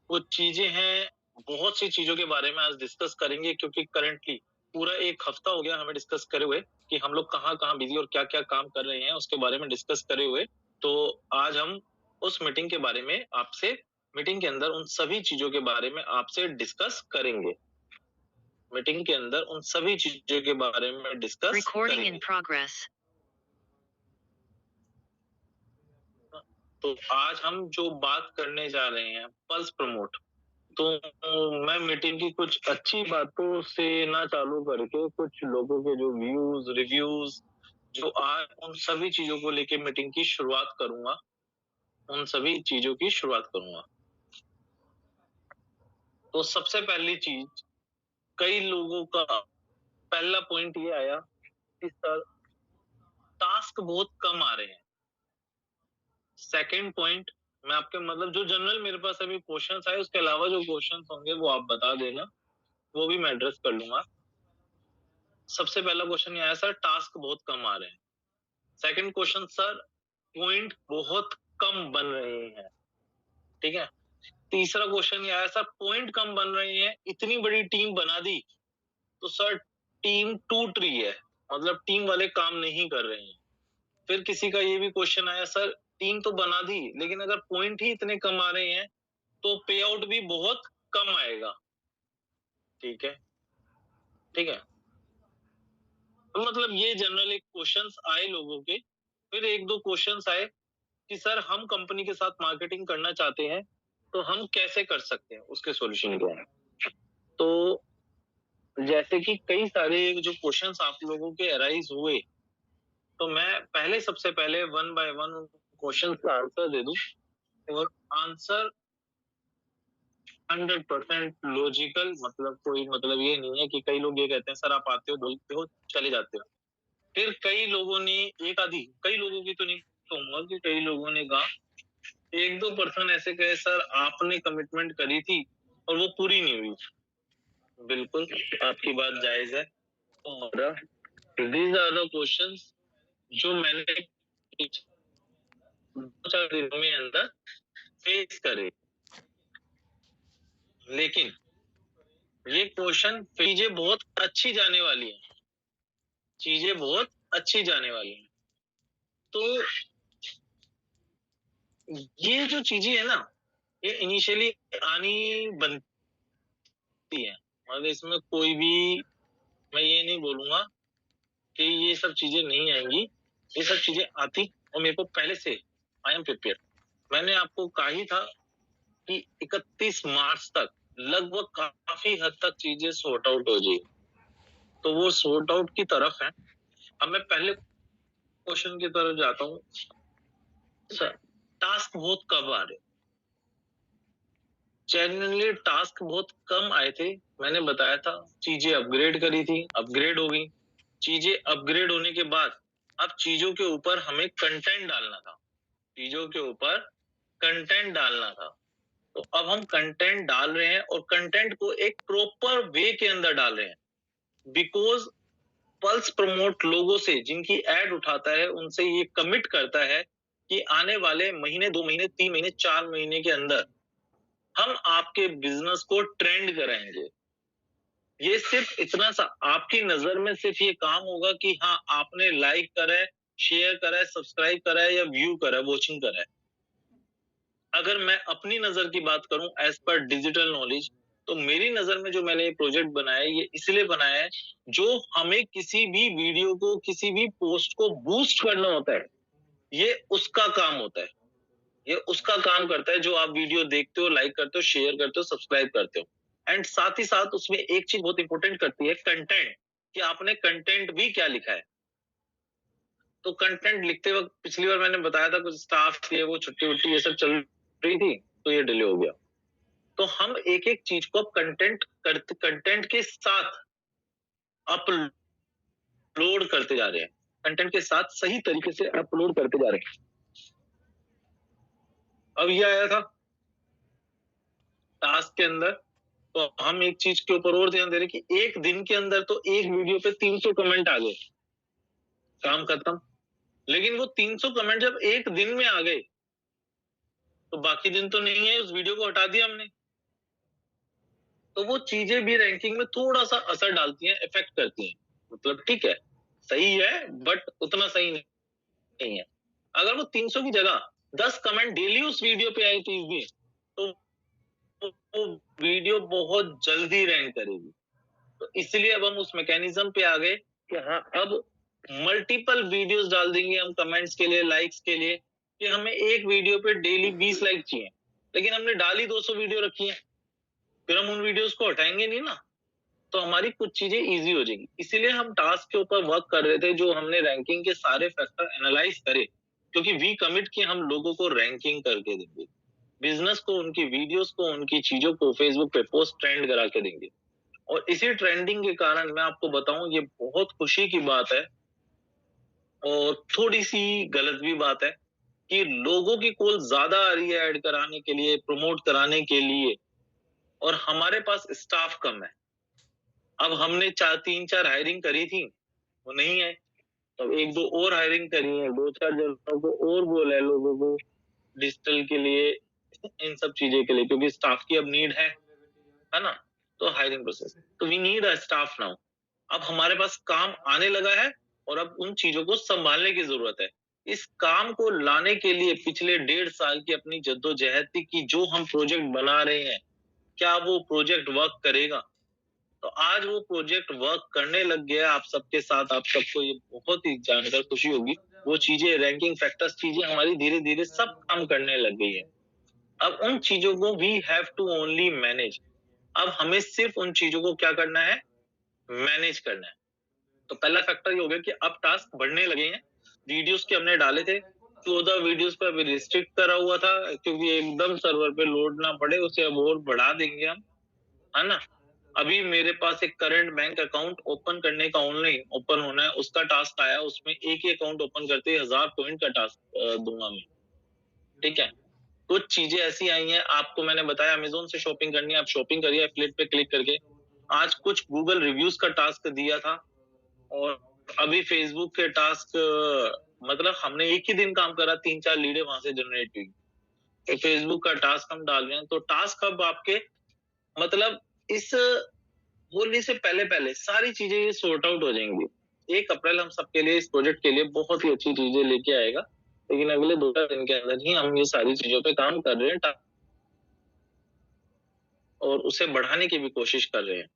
कुछ चीजें हैं, बहुत सी चीजों के बारे में आज डिस्कस करेंगे, क्योंकि करंटली पूरा 1 हफ्ता हो गया हमें डिस्कस करे हुए कि हम लोग कहाँ-कहाँ बिजी और क्या-क्या काम कर रहे हैं, उसके बारे में डिस्कस करे हुए। तो आज हम उस मीटिंग के बारे में आपसे मीटिंग के अंदर उन सभी चीजों के बारे में आपसे डिस्कस करेंगे। मीटिंग के अंदर उन सभी चीजों के बारे में डिस्कस Recording in करेंगे। progress. तो आज हम जो बात करने जा रहे हैं पल्स प्रमोट। तो मैं मीटिंग की कुछ अच्छी बातों से ना चालू करके कुछ लोगों के जो व्यूज रिव्यूज जो आज उन सभी चीजों को लेके मीटिंग की शुरुआत करूंगा, उन सभी चीजों की शुरुआत करूंगा। तो सबसे पहली चीज, कई लोगों का पहला पॉइंट ये आया कि सर टास्क बहुत कम आ रहे हैं। सेकंड पॉइंट, मैं आपके मतलब जो जनरल मेरे पास अभी क्वेश्चंस आए उसके अलावा जो क्वेश्चंस होंगे वो आप बता देना, वो भी मैं एड्रेस कर लूंगा। सबसे पहला क्वेश्चन ये आया सर टास्क बहुत कम आ रहे हैं। सेकंड क्वेश्चन सर पॉइंट बहुत कम बन रहे हैं। ठीक है। तीसरा क्वेश्चन ये आया सर पॉइंट कम बन रहे हैं, इतनी बड़ी टीम बना दी तो सर टीम टूट रही है, मतलब टीम वाले काम नहीं कर रहे हैं। फिर किसी का ये भी क्वेश्चन आया सर टीम तो बना दी लेकिन अगर पॉइंट ही इतने कम आ रहे हैं तो पे आउट भी बहुत कम आएगा। ठीक है, ठीक है। तो मतलब ये जनरल एक क्वेश्चंस आए लोगों के। फिर एक दो क्वेश्चंस आए कि सर हम कंपनी के साथ मार्केटिंग करना चाहते हैं तो हम कैसे कर सकते हैं, उसके सॉल्यूशन क्या है। तो जैसे कि कई सारे जो क्वेश्चंस आप लोगों के अराइज हुए, तो मैं पहले सबसे पहले वन बाय वन क्वेश्चन का आंसर दे दूं। और आंसर 100% लॉजिकल, मतलब कोई मतलब ये नहीं है कि कई लोग ये कहते हैं सर आप आते हो बोलते हो चले जाते हो। फिर कई लोगों ने एक आधी, कई लोगों की तो नहीं कहूंगा कि कई लोगों ने कहा, एक दो पर्सन ऐसे कहे सर आपने कमिटमेंट करी थी और वो पूरी नहीं हुई। बिल्कुल आपकी बात जायज है। और दीज आर द क्वेश्चंस जो मैंने 2-4 दिनों में अंदर फेस करे। लेकिन ये क्वेश्चन चीजें बहुत अच्छी जाने वाली हैं, चीजें बहुत अच्छी जाने वाली हैं। तो ये जो चीजें है ना, ये इनिशियली आनी बनती है, मतलब इसमें कोई भी मैं ये नहीं बोलूंगा कि ये सब चीजें नहीं आएंगी, ये सब चीजें आती और मेरे को पहले से आई एम प्रिपेयर। मैंने आपको कहा ही था कि 31 मार्च तक लगभग काफी हद तक चीजें सॉर्ट आउट हो जाएगी। तो वो सॉर्ट आउट की तरफ है। अब मैं पहले क्वेश्चन की तरफ जाता हूँ। सर टास्क बहुत कब आ रहे, जनरली टास्क बहुत कम आए थे। मैंने बताया था चीजें अपग्रेड करी थी, अपग्रेड हो गई। चीजें अपग्रेड होने के बाद अब चीजों के ऊपर हमें कंटेंट डालना था, चीजों के ऊपर कंटेंट डालना था। तो अब हम कंटेंट डाल रहे हैं और कंटेंट को एक प्रॉपर वे के अंदर डाल रहे हैं। बिकॉज पल्स प्रमोट लोगों से जिनकी एड उठाता है उनसे ये कमिट करता है कि आने वाले महीने 2 महीने 3 महीने 4 महीने के अंदर हम आपके बिजनेस को ट्रेंड कराएंगे। ये सिर्फ इतना सा आपकी नजर में सिर्फ ये काम होगा कि हाँ आपने लाइक करा है, शेयर करा है, सब्सक्राइब करा है या व्यू करा है, वॉचिंग करा है। अगर मैं अपनी नजर की बात करूं एज पर डिजिटल नॉलेज, तो मेरी नजर में जो मैंने ये प्रोजेक्ट बनाया है ये इसलिए बनाया है जो हमें किसी भी वीडियो को किसी भी पोस्ट को बूस्ट करना होता है, ये उसका काम होता है। ये उसका काम करता है जो आप वीडियो देखते हो, लाइक करते हो, शेयर करते हो, सब्सक्राइब करते हो। एंड साथ ही साथ उसमें एक चीज बहुत इंपॉर्टेंट करती है कंटेंट, कि आपने कंटेंट भी क्या लिखा है। तो कंटेंट लिखते वक्त पिछली बार मैंने बताया था कुछ स्टाफ ये वो छुट्टी वुट्टी ये सब चल रही थी तो ये डिले हो गया। तो हम एक एक चीज को कंटेंट के साथ अपलोड करते जा रहे हैं, कंटेंट के साथ सही तरीके से अपलोड करते जा रहे हैं। अब ये आया था टास्क के अंदर, तो हम एक चीज के ऊपर और ध्यान दे रहे कि एक दिन के अंदर तो एक वीडियो पे 300 कमेंट आ गए, काम खत्म। लेकिन वो 300 कमेंट जब एक दिन में आ गए तो बाकी दिन तो नहीं है, उस वीडियो को हटा दिया हमने। तो वो चीजें भी रैंकिंग में थोड़ा सा असर डालती हैं, इफेक्ट करती हैं। मतलब ठीक है, सही है, बट उतना सही नहीं है। अगर वो 300 की जगह 10 कमेंट डेली उस वीडियो पे आई थी, तो वो वीडियो बहुत जल्दी रैंक करेगी। तो इसलिए अब हम उस मैकेनिज्म पे आ गए कि हाँ, अब मल्टीपल वीडियोस डाल देंगे हम कमेंट्स के लिए, लाइक्स के लिए, कि हमें एक वीडियो पे डेली 20 लाइक चाहिए, लेकिन हमने डाली 200 वीडियो रखी है, फिर हम उन वीडियोस को हटाएंगे नहीं ना, तो हमारी कुछ चीजें इजी हो जाएंगी। इसीलिए हम टास्क के ऊपर वर्क कर रहे थे, जो हमने रैंकिंग के सारे फैक्टर एनालाइज करे, क्योंकि वी कमिट कि हम लोगों को रैंकिंग करके देंगे, बिजनेस को, उनकी वीडियोस को, उनकी चीजों को फेसबुक पे पोस्ट ट्रेंड करा के देंगे। और इसी ट्रेंडिंग के कारण मैं आपको बताऊं, ये बहुत खुशी की बात है और थोड़ी सी गलत भी बात है कि लोगों की कॉल ज्यादा आ रही है ऐड कराने के लिए, प्रमोट कराने के लिए, और हमारे पास स्टाफ कम है। अब हमने 3-4 हायरिंग करी थी, वो नहीं है, तो 1-2 और हायरिंग करी है, 2-4 जनों को और बोला है लोगों को डिजिटल के लिए, इन सब चीजें के लिए, क्योंकि स्टाफ की अब नीड है ना। तो हायरिंग प्रोसेस, तो we need a staff now. अब हमारे पास काम आने लगा है और अब उन चीजों को संभालने की जरूरत है। इस काम को लाने के लिए पिछले 1.5 साल की अपनी जद्दोजहद थी कि जो हम प्रोजेक्ट बना रहे हैं, क्या वो प्रोजेक्ट वर्क करेगा। तो आज वो प्रोजेक्ट वर्क करने लग गया आप सबके साथ। आप सबको ये बहुत ही जानकर खुशी होगी, वो चीजें, रैंकिंग फैक्टर्स, चीजें हमारी धीरे धीरे सब काम करने लग गई है। अब उन चीजों को we have to only manage. अब हमें सिर्फ उन चीजों को क्या करना है, मैनेज करना है। तो पहला फैक्टर ये हो गया कि अब टास्क बढ़ने लगे हैं। वीडियोस के हमने डाले थे 14 वीडियोस पर अभी रिस्ट्रिक्ट करा हुआ था, क्योंकि एकदम सर्वर पे लोड ना पड़े, उसे अब और बढ़ा देंगे हम, है ना। अभी मेरे पास एक करंट बैंक अकाउंट ओपन करने का, ऑनलाइन ओपन होना है, उसका टास्क आया। उसमें एक ही अकाउंट ओपन करते ही 1000 पॉइंट का टास्क दूंगा मैं, ठीक है। कुछ चीजें ऐसी आई हैं, आपको मैंने बताया अमेज़न से शॉपिंग करनी है, आप शॉपिंग करिए एफिलिएट पे क्लिक करके। आज कुछ गूगल रिव्यूज का टास्क दिया था, और अभी फेसबुक के टास्क, मतलब हमने एक ही दिन काम करा, 3-4 लीडें वहां से जनरेट हुई। तो फेसबुक का टास्क हम डाल रहे हैं, तो टास्क अब आपके, मतलब इस होली से पहले पहले सारी चीजें ये सॉर्ट आउट हो जाएंगी। 1 अप्रैल हम सबके लिए, इस प्रोजेक्ट के लिए बहुत ही अच्छी चीजें लेके आएगा, लेकिन अगले 2-4 दिन के अंदर ही हम ये सारी चीजों पे काम कर रहे हैं और उसे बढ़ाने की भी कोशिश कर रहे हैं।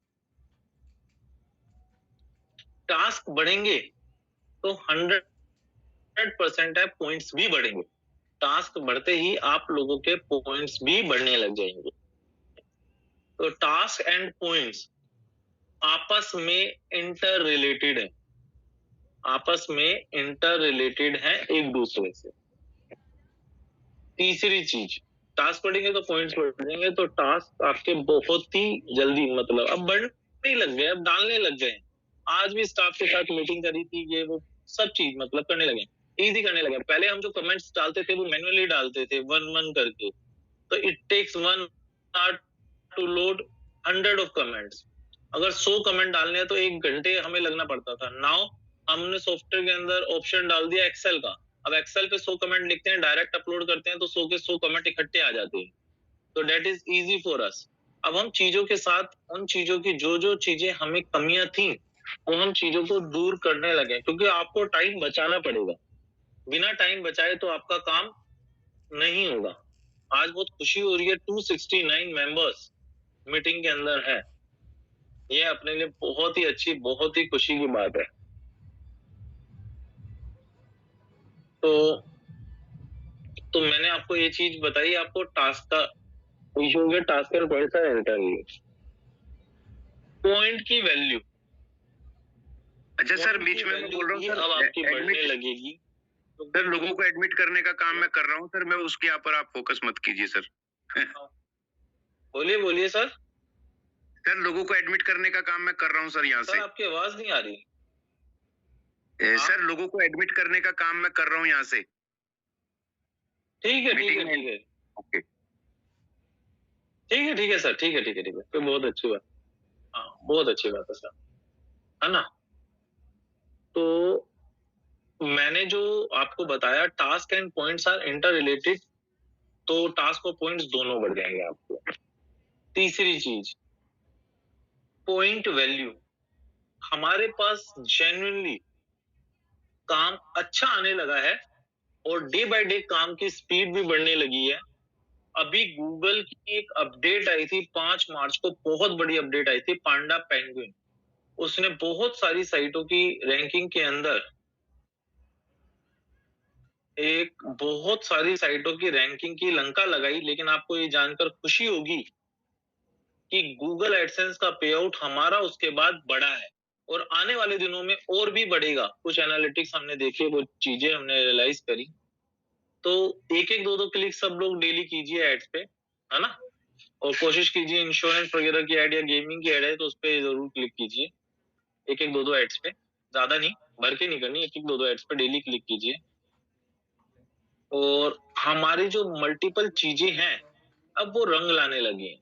टास्क बढ़ेंगे तो 100% है, पॉइंट्स भी बढ़ेंगे। टास्क बढ़ते ही आप लोगों के पॉइंट्स भी बढ़ने लग जाएंगे। तो टास्क एंड पॉइंट्स आपस में इंटर रिलेटेड है, आपस में इंटर रिलेटेड है एक दूसरे से। तीसरी चीज, टास्क बढ़ेंगे तो पॉइंट्स बढ़ेंगे, तो टास्क आपके बहुत ही जल्दी, मतलब अब बढ़ने लग गए, अब डालने लग गए। आज भी स्टाफ के साथ मीटिंग करी थी, ये वो सब चीज मतलब करने लगे, इजी करने लगे। पहले हम जो कमेंट्स डालते थे वो मैन्युअली डालते थे, 1-1 करके, तो it takes 1 hour to load 100 of comments. अगर 100 कमेंट डालने हैं तो 1 घंटे हमें लगना पड़ता था। नाउ हमने सॉफ्टवेयर के अंदर ऑप्शन डाल दिया एक्सेल का, अब एक्सेल पे 100 कमेंट लिखते हैं, डायरेक्ट अपलोड करते हैं, तो 100 के 100 कमेंट इकट्ठे आ जाते हैं। तो that is easy for us. अब हम चीजों के साथ, उन चीजों की जो जो चीजें हमें कमियां थी, वो हम चीजों को दूर करने लगे, क्योंकि आपको टाइम बचाना पड़ेगा। बिना टाइम बचाए तो आपका काम नहीं होगा। आज बहुत खुशी हो रही है, 269 मेंबर्स मीटिंग के अंदर है। ये अपने लिए बहुत ही अच्छी, बहुत ही खुशी की बात है। तो मैंने आपको ये चीज बताई, आपको टास्क का इशू हो गया, टास्क का पॉइंट था इंटरव्यू, पॉइंट की वैल्यू। अच्छा सर, बीच में मैं बोल रहा हूँ सर, अब आपकी बढ़ने लगेगी। सर लोगों को एडमिट करने का काम मैं कर रहा हूँ सर, मैं उसके यहाँ पर आप फोकस मत कीजिए सर। बोलिए बोलिए सर। सर लोगों को एडमिट करने का काम मैं कर रहा हूँ सर यहाँ से। सर आपकी आवाज नहीं आ रही। सर लोगों को एडमिट करने का काम मैं कर रहा हूँ यहाँ से। ठीक है ठीक है ठीक है, ओके ठीक है ठीक है सर, ठीक है ठीक है ठीक है, तो बहुत अच्छी बात। हाँ बहुत अच्छी बात है सर, है ना। तो मैंने जो आपको बताया, task and points are interrelated, तो टास्क और पॉइंट्स दोनों बढ़ जाएंगे आपको। तीसरी चीज, पॉइंट वैल्यू, हमारे पास जेन्युइनली काम अच्छा आने लगा है और डे बाय डे काम की स्पीड भी बढ़ने लगी है। अभी गूगल की एक अपडेट आई थी 5 मार्च को, बहुत बड़ी अपडेट आई थी, पांडा पेंगुइन। उसने बहुत सारी साइटों की रैंकिंग के अंदर एक बहुत सारी साइटों की रैंकिंग की लंका लगाई। लेकिन आपको ये जानकर खुशी होगी कि गूगल एडसेंस का पे आउट हमारा उसके बाद बढ़ा है और आने वाले दिनों में और भी बढ़ेगा। कुछ एनालिटिक्स हमने देखे, वो चीजें हमने रियलाइज करी। तो एक एक दो दो क्लिक सब लोग डेली कीजिए एड्स पे, है ना। और कोशिश कीजिए, इंश्योरेंस वगैरह की एड या गेमिंग की एड है तो उस पे जरूर क्लिक कीजिए। एक एक दो दो एड्स पे, ज्यादा नहीं, भर के नहीं करनी, एक एक दो दो एड्स पे डेली क्लिक कीजिए। और हमारी जो मल्टीपल चीजें हैं अब वो रंग लाने लगी हैं।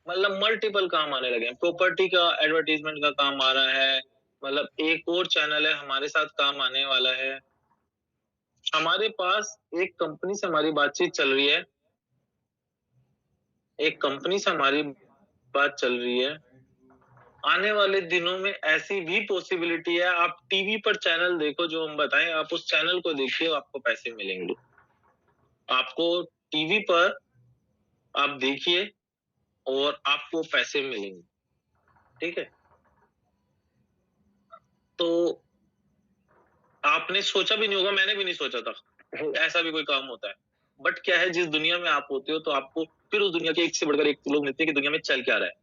मतलब मल्टीपल काम आने लगे हैं। प्रॉपर्टी का एडवर्टीजमेंट का काम आ रहा है, मतलब एक और चैनल है हमारे साथ काम आने वाला है। हमारे पास एक कंपनी से हमारी बातचीत चल रही है, एक कंपनी से हमारी बात चल रही है। आने वाले दिनों में ऐसी भी पॉसिबिलिटी है, आप टीवी पर चैनल देखो जो हम बताएं, आप उस चैनल को देखिए, आपको पैसे मिलेंगे। आपको टीवी पर आप देखिए और आपको पैसे मिलेंगे, ठीक है। तो आपने सोचा भी नहीं होगा, मैंने भी नहीं सोचा था ऐसा भी कोई काम होता है। बट क्या है, जिस दुनिया में आप होते हो तो आपको फिर उस दुनिया के एक से बढ़कर एक लोग मिलते हैं कि दुनिया में चल क्या रहा है।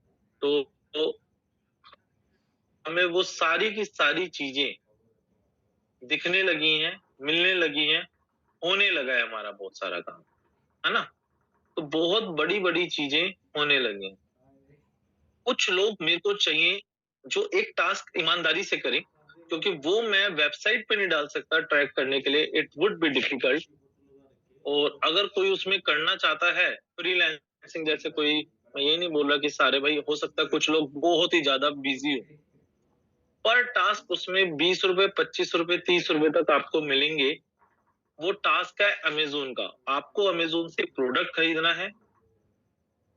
तो हमें वो सारी की सारी चीजें दिखने लगी हैं, मिलने लगी हैं, होने लगा है हमारा बहुत सारा काम, है ना। तो बहुत बड़ी बड़ी चीजें होने लगी हैं। कुछ लोग मेरे को चाहिए जो एक टास्क ईमानदारी से करें, क्योंकि वो मैं वेबसाइट पे नहीं डाल सकता ट्रैक करने के लिए, इट वुड बी डिफिकल्ट। और अगर कोई उसमें करना चाहता है फ्रीलांसिंग जैसे कोई, मैं ये नहीं बोल रहा कि सारे, भाई हो सकता है कुछ लोग बहुत ही ज्यादा बिजी हो, पर टास्क उसमें 20 रुपए, 25 रुपए, 30 रुपए तक आपको मिलेंगे। वो टास्क है अमेजोन का। आपको अमेजोन से प्रोडक्ट खरीदना है,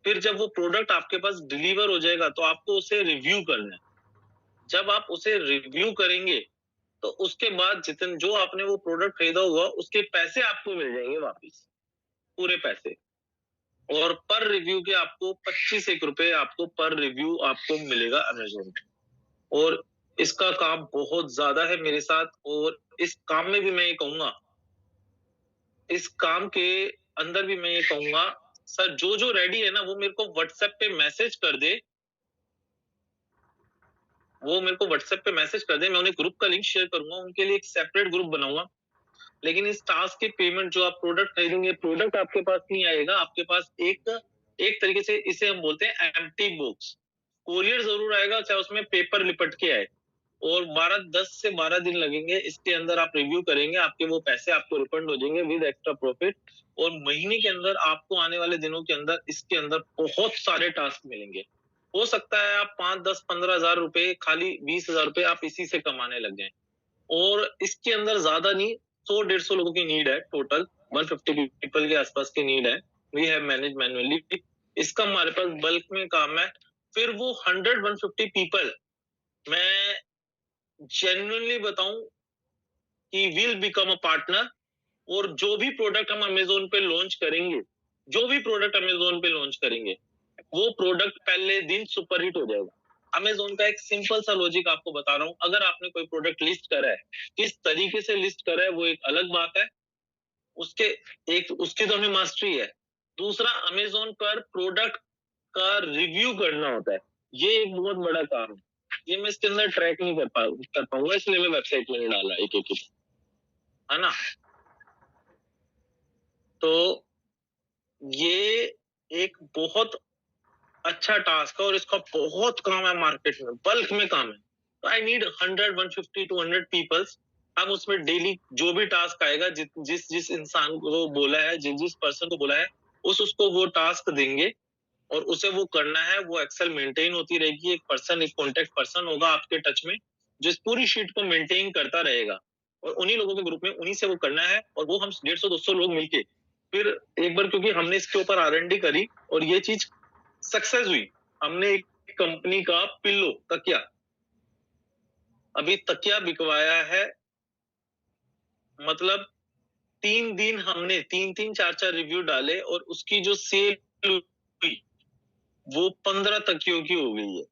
फिर जब वो प्रोडक्ट आपके पास डिलीवर हो जाएगा तो आपको उसे रिव्यू करना है। जब आप उसे रिव्यू करेंगे तो उसके बाद जितने जो आपने वो प्रोडक्ट खरीदा हुआ उसके पैसे आपको मिल जाएंगे वापिस, पूरे पैसे। और पर रिव्यू के आपको 25 रुपए आपको पर रिव्यू आपको मिलेगा अमेजोन पे। और इसका काम बहुत ज्यादा है मेरे साथ। और इस काम में भी मैं ये कहूंगा, इस काम के अंदर भी मैं ये कहूंगा, सर जो जो रेडी है ना वो मेरे को व्हाट्सएप पे मैसेज कर दे, वो मेरे को व्हाट्सएप पे मैसेज कर दे। मैं उन्हें ग्रुप का लिंक शेयर करूंगा, उनके लिए एक सेपरेट ग्रुप बनाऊंगा। लेकिन इस टास्क की पेमेंट, जो आप प्रोडक्ट खरीदेंगे, प्रोडक्ट आपके पास नहीं आएगा, आपके पास एक एक तरीके से इसे हम बोलते हैं एम्प्टी बॉक्स। कोरियर जरूर आएगा, चाहे उसमें पेपर लिपट के आए। और 10 से 12 दिन लगेंगे, इसके अंदर आप रिव्यू करेंगे, आपके वो पैसे आपको रिफंड हो जाएंगे विद एक्स्ट्रा प्रॉफिट। और महीने के अंदर आपको, आने वाले दिनों के अंदर, इसके अंदर बहुत सारे टास्क मिलेंगे। हो सकता है आप 5, 10, 15 हजार रुपए, खाली 20 हजार रुपए आप इसी से कमाने लग जाएं। और इसके अंदर ज्यादा नहीं, 100-150 लोगों की नीड है टोटल, 150 पीपल के आसपास की नीड है। We have manage manually. इसका हमारे पास बल्क में काम है। फिर वो 100-150 पीपल, मैं जेन्युइनली बताऊं कि विल बिकम अ पार्टनर। और जो भी प्रोडक्ट हम अमेजोन पे लॉन्च करेंगे, जो भी प्रोडक्ट अमेजोन पे लॉन्च करेंगे, वो प्रोडक्ट पहले दिन सुपरहिट हो जाएगा। अमेजोन का एक सिंपल सा लॉजिक आपको बता रहा हूं। अगर आपने कोई प्रोडक्ट लिस्ट करा है, किस तरीके से लिस्ट करा है वो एक अलग बात है, उसके एक उसकी तो हमें मास्टरी है। दूसरा, अमेजोन पर प्रोडक्ट का रिव्यू करना होता है, ये एक बहुत बड़ा काम है। ये मैं इसके अंदर ट्रैक नहीं कर पाऊंगा, इसलिए मैं वेबसाइट में नहीं डाला एक एक, है ना। तो ये एक बहुत अच्छा टास्क है और इसका बहुत काम है, मार्केट में बल्क में काम है। तो आई नीड 100, 150, 200 पीपल्स। हम उसमें डेली जो भी टास्क आएगा, जिस जिस इंसान को बोला है, जिस जिस पर्सन को बोला है, उसको वो टास्क देंगे और उसे वो करना है। वो एक्सेल मेंटेन होती रहेगी, एक पर्सन, एक कॉन्टेक्ट पर्सन होगा आपके टच में, जो इस पूरी शीट को मेंटेन करता रहेगा। और उन्हीं लोगों के ग्रुप में उन्हीं से वो करना है। और वो हम 150-200 लोग मिलके, फिर एक बार, क्योंकि हमने इसके ऊपर R&D करी और ये चीज सक्सेस हुई, हमने एक कंपनी का पिल्लो, तकिया, अभी तकिया बिकवाया है, मतलब 3 दिन हमने 3-3 4-4 रिव्यू डाले और उसकी जो सेल हुई वो 15 तकियों की हो गई है।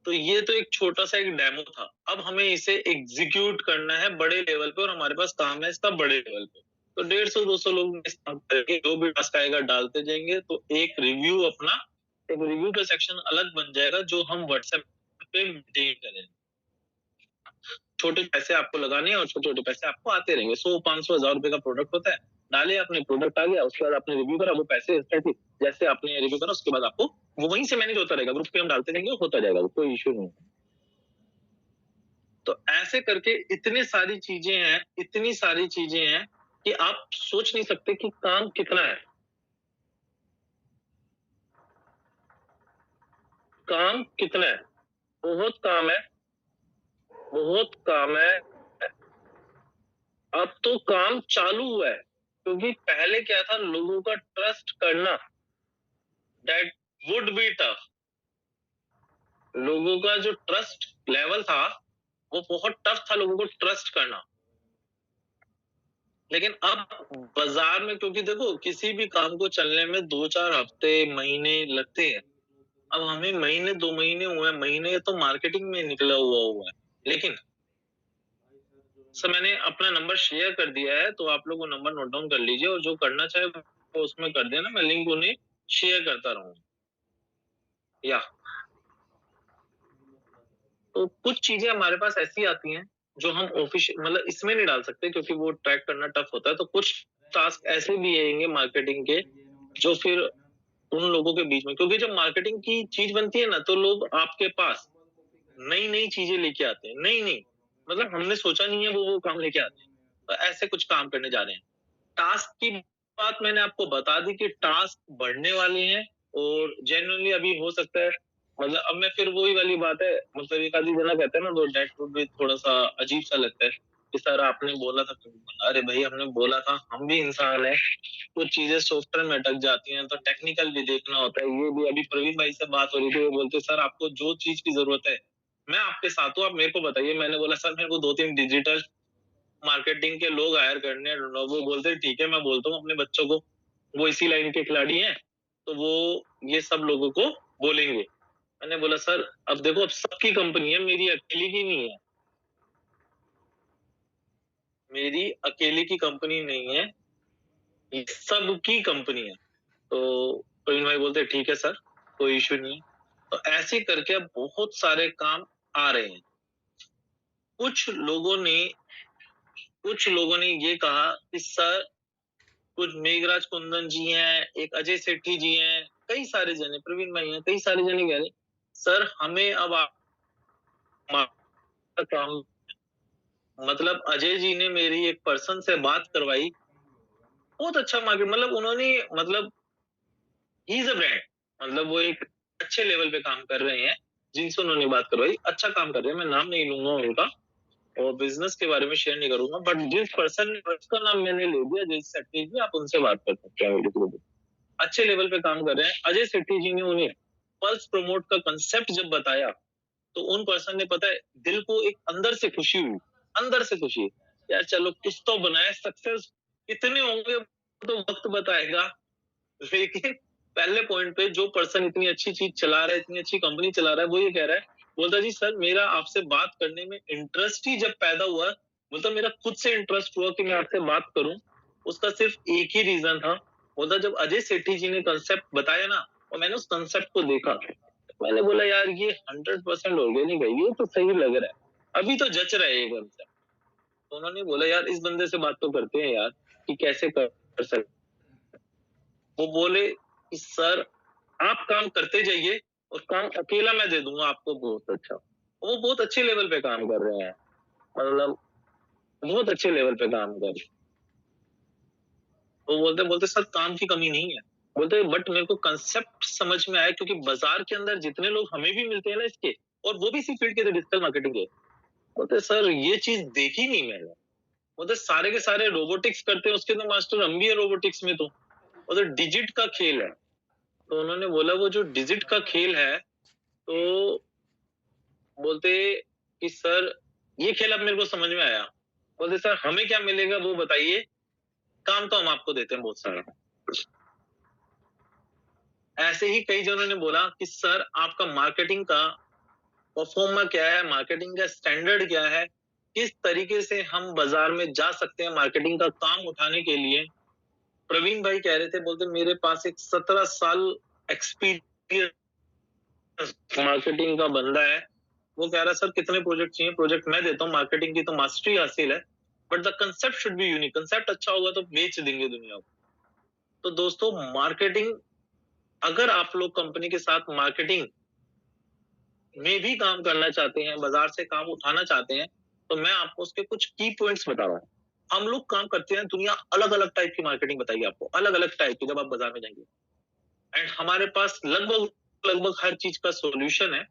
तो ये तो एक छोटा सा एक डेमो था। अब हमें इसे एग्जीक्यूट करना है बड़े लेवल पे और हमारे पास काम है इसका बड़े लेवल पे। तो 150-200 लोग इस काम करेंगे, जो भी टास्क आएगा डालते जाएंगे, तो एक रिव्यू का सेक्शन अलग बन जाएगा जो हम व्हाट्सएप पे मेंटेन करेंगे। छोटे पैसे आपको लगाने हैं और छोटे-छोटे पैसे आपको आते रहेंगे। 100, 500, 1000 रुपए का प्रोडक्ट होता है। डाले आपने, प्रोडक्ट आ गया, उसके बाद आपने रिव्यू करा, वो पैसे इंस्टेंटली जैसे आपने रिव्यू करा उसके बाद आपको वो वहीं से मैनेज होता रहेगा। ग्रुप पे हम डालते रहेंगे, होता जाएगा, कोई इश्यू नहीं है। तो ऐसे करके इतनी सारी चीजें हैं कि आप सोच नहीं सकते कि काम कितना है। काम कितना है, बहुत काम है, बहुत काम है। अब तो काम चालू हुआ है, क्योंकि पहले क्या था, लोगों का ट्रस्ट करना, दैट वुड बी टफ। लोगों का जो ट्रस्ट लेवल था वो बहुत टफ था, लोगों को ट्रस्ट करना। लेकिन अब बाजार में, क्योंकि देखो किसी भी काम को चलने में 2-4 हफ्ते, महीने लगते हैं। अब हमें महीने 2 महीने हुए हैं, महीने तो मार्केटिंग में निकला हुआ है। लेकिन सर मैंने अपना नंबर शेयर कर दिया है, तो आप लोग वो नंबर नोट डाउन कर लीजिए और जो करना चाहे वो उसमें कर देना, मैं लिंक उन्हें शेयर करता रहूंगा। या तो कुछ चीजें हमारे पास ऐसी आती हैं जो हम ऑफिशियल मतलब इसमें नहीं डाल सकते, क्योंकि वो ट्रैक करना टफ होता है। तो कुछ टास्क ऐसे भी आएंगे मार्केटिंग के, जो फिर उन लोगों के बीच में, क्योंकि जब मार्केटिंग की चीज बनती है ना, तो लोग आपके पास नई नई चीजें लेके आते हैं, नई नई, मतलब हमने सोचा नहीं है वो काम लेके आते हैं। तो ऐसे कुछ काम करने जा रहे हैं। टास्क की बात मैंने आपको बता दी कि टास्क बढ़ने वाले हैं और जेन्युइनली अभी हो सकता है, मतलब अब मैं फिर वही वाली बात है, मतलब एक आधी जना कहता है ना, तो डेट वुड भी थोड़ा सा अजीब सा लगता है कि सर आपने बोला था। अरे भाई हमने बोला था, हम भी इंसान है, कुछ चीजें सॉफ्टवेयर में अटक जाती हैं, तो टेक्निकल भी देखना होता है। ये भी अभी प्रवीण भाई से बात हो रही थी, वो बोलते सर आपको जो चीज की जरूरत है मैं आपके साथ हूँ, आप मेरे को बताइए। मैंने बोला सर मेरे को 2-3 डिजिटल मार्केटिंग के लोग हायर करने हैं। वो बोलते ठीक है, मैं बोलता हूँ अपने बच्चों को, वो इसी लाइन के खिलाड़ी हैं, तो वो ये सब लोगों को बोलेंगे। मैंने बोला सर अब देखो, अब सबकी कंपनी है, मेरी अकेली की नहीं है, मेरी अकेले की कंपनी नहीं है, ये सबकी कंपनी है। तो प्रवीण भाई बोलते ठीक है सर, कोई इश्यू नहीं है। तो ऐसे करके अब बहुत सारे काम आ रहे हैं। कुछ लोगों ने ये कहा कि सर, कुछ मेघराज कुंदन जी हैं, एक अजय सेठी जी हैं, कई सारे जने, प्रवीण भाई हैं, कई सारे जने कह रहे सर हमें अब काम, मतलब अजय जी ने मेरी एक पर्सन से बात करवाई, बहुत अच्छा मार्केट, मतलब उन्होंने, मतलब ही इज अ ब्रांड, मतलब वो एक अच्छे लेवल पे काम कर रहे हैं, जिनसे उन्होंने बात करवाई अच्छा काम कर रहे हैं। मैं नाम नहीं लूंगा उनका और बिजनेस के बारे में शेयर नहीं करूंगा, बट जिस पर्सन ने, उसका नाम मैंने ले दिया, जिस सेठी जी, आप उनसे बात कर सकते हैं। अच्छे लेवल पे काम कर रहे हैं। अजय सेठी जी ने उन्हें पल्स प्रमोट का कंसेप्ट जब बताया, तो उन पर्सन ने, पता है, दिल को एक अंदर से खुशी हुई, अंदर से खुशी, यार चलो कुछ तो बनाया। सक्सेस कितने होंगे तो वक्त बताएगा, लेकिन पहले पॉइंट पे जो पर्सन इतनी अच्छी चीज चला रहा है, इतनी अच्छी कंपनी चला रहा है, वो ये कह रहा है, बोलता जी सर मेरा आपसे बात करने में इंटरेस्ट ही जब पैदा हुआ, बोलता मेरा खुद से इंटरेस्ट हुआ कि मैं आपसे बात करूं, उसका सिर्फ एक ही रीजन था। बोलता जब अजय सेठी जी ने कंसेप्ट बताया ना, और मैंने उस कंसेप्ट को देखा, मैंने बोला यार ये 100% ऑर्गेनिक है, ये तो सही लग रहा है, अभी तो जच रहा है ये कंसेप्ट। तो उन्होंने बोला यार इस बंदे से बात तो करते हैं यार, कि कैसे कर सकते। वो बोले कि सर आप काम करते जाइए और काम अकेला मैं दे दूंगा आपको बहुत अच्छा। वो बहुत अच्छे लेवल पे काम कर रहे हैं, मतलब बहुत अच्छे लेवल पे काम कर रहे हैं। वो बोलते बोलते सर काम की कमी नहीं है, बोलते बट मेरे को कंसेप्ट समझ में आया, क्योंकि बाजार के अंदर जितने लोग हमें भी मिलते हैं ना इसके, और वो भी इसी फील्ड के थे, डिजिटल मार्केटिंग के, बोलते सर ये चीज देखी नहीं मैंने। बोलते सारे के सारे रोबोटिक्स करते हैं, उसके तो मास्टर हम भी है रोबोटिक्स में। तो बोलते डिजिट का खेल है। तो उन्होंने बोला वो जो डिजिट का खेल है, तो बोलते कि सर ये खेल अब मेरे को समझ में आया। बोलते सर हमें क्या मिलेगा वो बताइए, काम तो हम आपको देते हैं बहुत सारा। ऐसे ही कई जनों ने बोला कि सर आपका मार्केटिंग का परफॉर्मा क्या है, मार्केटिंग का स्टैंडर्ड क्या है, किस तरीके से हम बाजार में जा सकते हैं मार्केटिंग का काम उठाने के लिए। प्रवीण भाई कह रहे थे, बोलते मेरे पास एक 17 साल एक्सपीरियंस मार्केटिंग का बंदा है। वो कह रहा सर कितने प्रोजेक्ट चाहिए, प्रोजेक्ट मैं देता हूँ, मार्केटिंग की तो मास्टरी हासिल है, but the concept should be unique. Concept अच्छा होगा तो बेच देंगे दुनिया को। तो दोस्तों मार्केटिंग, अगर आप लोग कंपनी के साथ मार्केटिंग में भी काम करना चाहते हैं, बाजार से काम उठाना चाहते हैं, तो मैं आपको उसके कुछ की पॉइंट्स बता रहा हूँ। हम लोग काम करते हैं, दुनिया अलग अलग टाइप की मार्केटिंग बताइए आपको, अलग अलग टाइप की, जब आप बाजार में जाएंगे। एंड हमारे पास लगभग लगभग हर चीज का सॉल्यूशन है।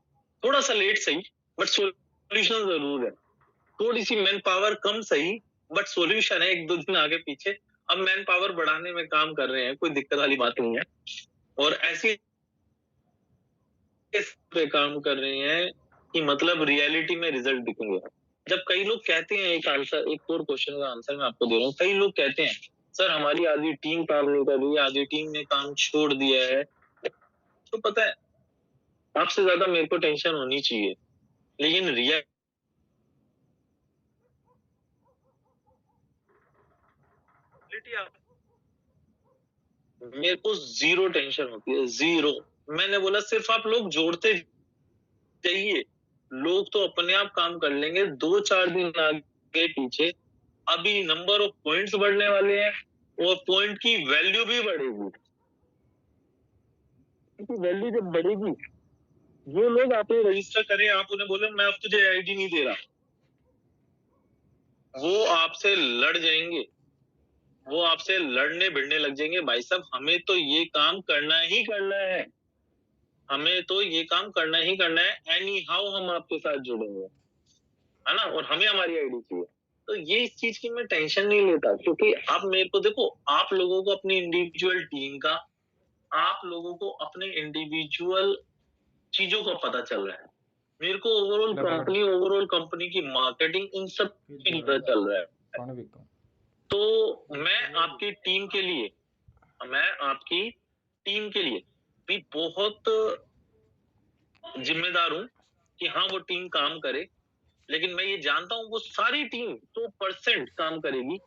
थोड़ा सा लेट सही, बट सॉल्यूशन जरूर है। थोड़ी सी मैन पावर कम सही, बट सॉल्यूशन है, एक दो दिन आगे पीछे। अब मैन पावर बढ़ाने में काम कर रहे हैं, कोई दिक्कत वाली बात नहीं है। और ऐसी पे काम कर रहे हैं कि मतलब रियलिटी में रिजल्ट दिखेंगे। जब कई लोग कहते हैं, एक आंसर, एक और क्वेश्चन का आंसर मैं आपको दे रहा हूँ, कई लोग कहते हैं सर हमारी आधी टीम काम नहीं कर रही है, आधी टीम ने काम छोड़ दिया है। तो पता है, आपसे ज्यादा मेरे को टेंशन होनी चाहिए, लेकिन रियलिटी आप, मेरे को जीरो टेंशन होती है, जीरो। मैंने बोला सिर्फ आप लोग जोड़ते जाइए, लोग तो अपने आप काम कर लेंगे, 2-4 दिन आगे पीछे। अभी नंबर ऑफ पॉइंट्स बढ़ने वाले हैं और पॉइंट की वैल्यू भी बढ़ेगी। वैल्यू जब बढ़ेगी, जो लोग आपने रजिस्टर करे, आप उन्हें बोले मैं अब तुझे आईडी नहीं दे रहा, वो आपसे लड़ जाएंगे, वो आपसे लड़ने भिड़ने लग जाएंगे। भाई साहब हमें तो ये काम करना ही करना है, हमें तो ये काम करना ही करना है, एनी हाउ हम आपके साथ जुड़ेंगे, है ना, और हमें हमारी आईडी चाहिए। तो ये इस चीज की मैं टेंशन नहीं लेता, क्योंकि आप मेरे को देखो, आप लोगों को अपनी इंडिविजुअल टीम का, आप लोगों को अपने इंडिविजुअल चीजों का पता चल रहा है। मेरे को ओवरऑल कंपनी की मार्केटिंग, इन सब की पता चल रहा है। तो मैं आपकी टीम के लिए, मैं आपकी टीम के लिए भी बहुत जिम्मेदार हूँ कि हाँ वो टीम काम करे। लेकिन मैं ये जानता हूँ वो सारी टीम 100% काम करेगी,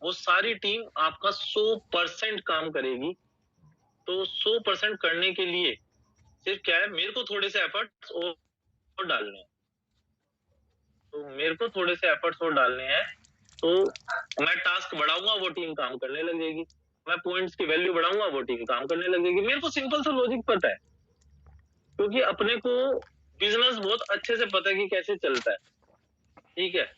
वो सारी टीम आपका 100% काम करेगी। तो 100% करने के लिए सिर्फ क्या है, मेरे को थोड़े से एफर्ट्स और डालने हैं। तो मेरे को थोड़े से एफर्ट्स और डालने हैं, तो मैं टास्क बढ़ाऊंगा, वो टीम काम करने लग जाएगी। मैं पॉइंट्स की वैल्यू बढ़ाऊंगा, वो टीम काम करने लग जाएगी। मेरे को सिंपल सा लॉजिक पता है, क्योंकि अपने को बिजनेस बहुत अच्छे से पता है कि कैसे चलता है। ठीक है,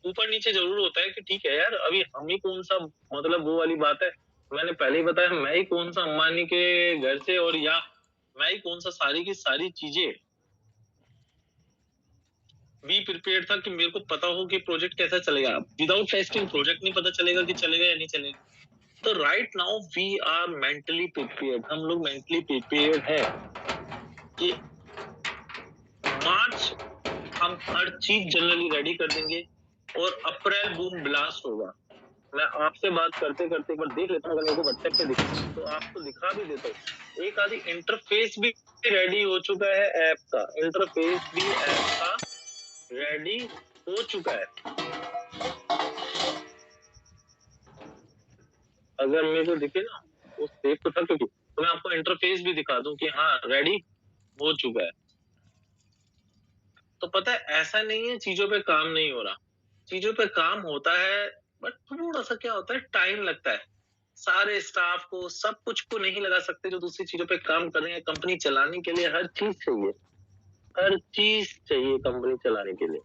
ऊपर नीचे जरूर होता है कि ठीक है यार, अभी हम ही कौन सा, मतलब वो वाली बात है, मैंने पहले ही बताया, मैं ही कौन सा अंबानी के घर से, और या मैं ही कौन सा सारी की सारी चीजें बी प्रिपेयर था कि मेरे को पता हो कि प्रोजेक्ट कैसा चलेगा। विदाउट टेस्टिंग प्रोजेक्ट नहीं पता चलेगा कि चलेगा या नहीं चलेगा। तो right now we are mentally prepared, हम लोग मेंटली प्रिपेयर्ड है कि मार्च हम हर चीज जनरली रेडी कर देंगे और अप्रैल बूम ब्लास्ट होगा। मैं आपसे बात करते करते एक बार देख लेता हूँ, अगर मेरे को व्हाट्सएप पे दिखा तो आपको दिखा भी देता हूँ। एक आधी इंटरफेस भी रेडी हो चुका है, ऐप का इंटरफेस भी ऐप का रेडी हो चुका है। अगर मेरे को दिखे ना, वो सेव तो था, क्योंकि तो मैं आपको इंटरफेस भी दिखा दूं कि हाँ रेडी हो चुका है। तो पता है, ऐसा नहीं है चीजों पे काम नहीं हो रहा, चीजों पे काम होता है, बट थोड़ा सा क्या होता है, टाइम लगता है। सारे स्टाफ को, सब कुछ को नहीं लगा सकते जो दूसरी चीजों पे काम कर रहे हैं। कंपनी चलाने के लिए हर चीज चाहिए, हर चीज चाहिए कंपनी चलाने के लिए,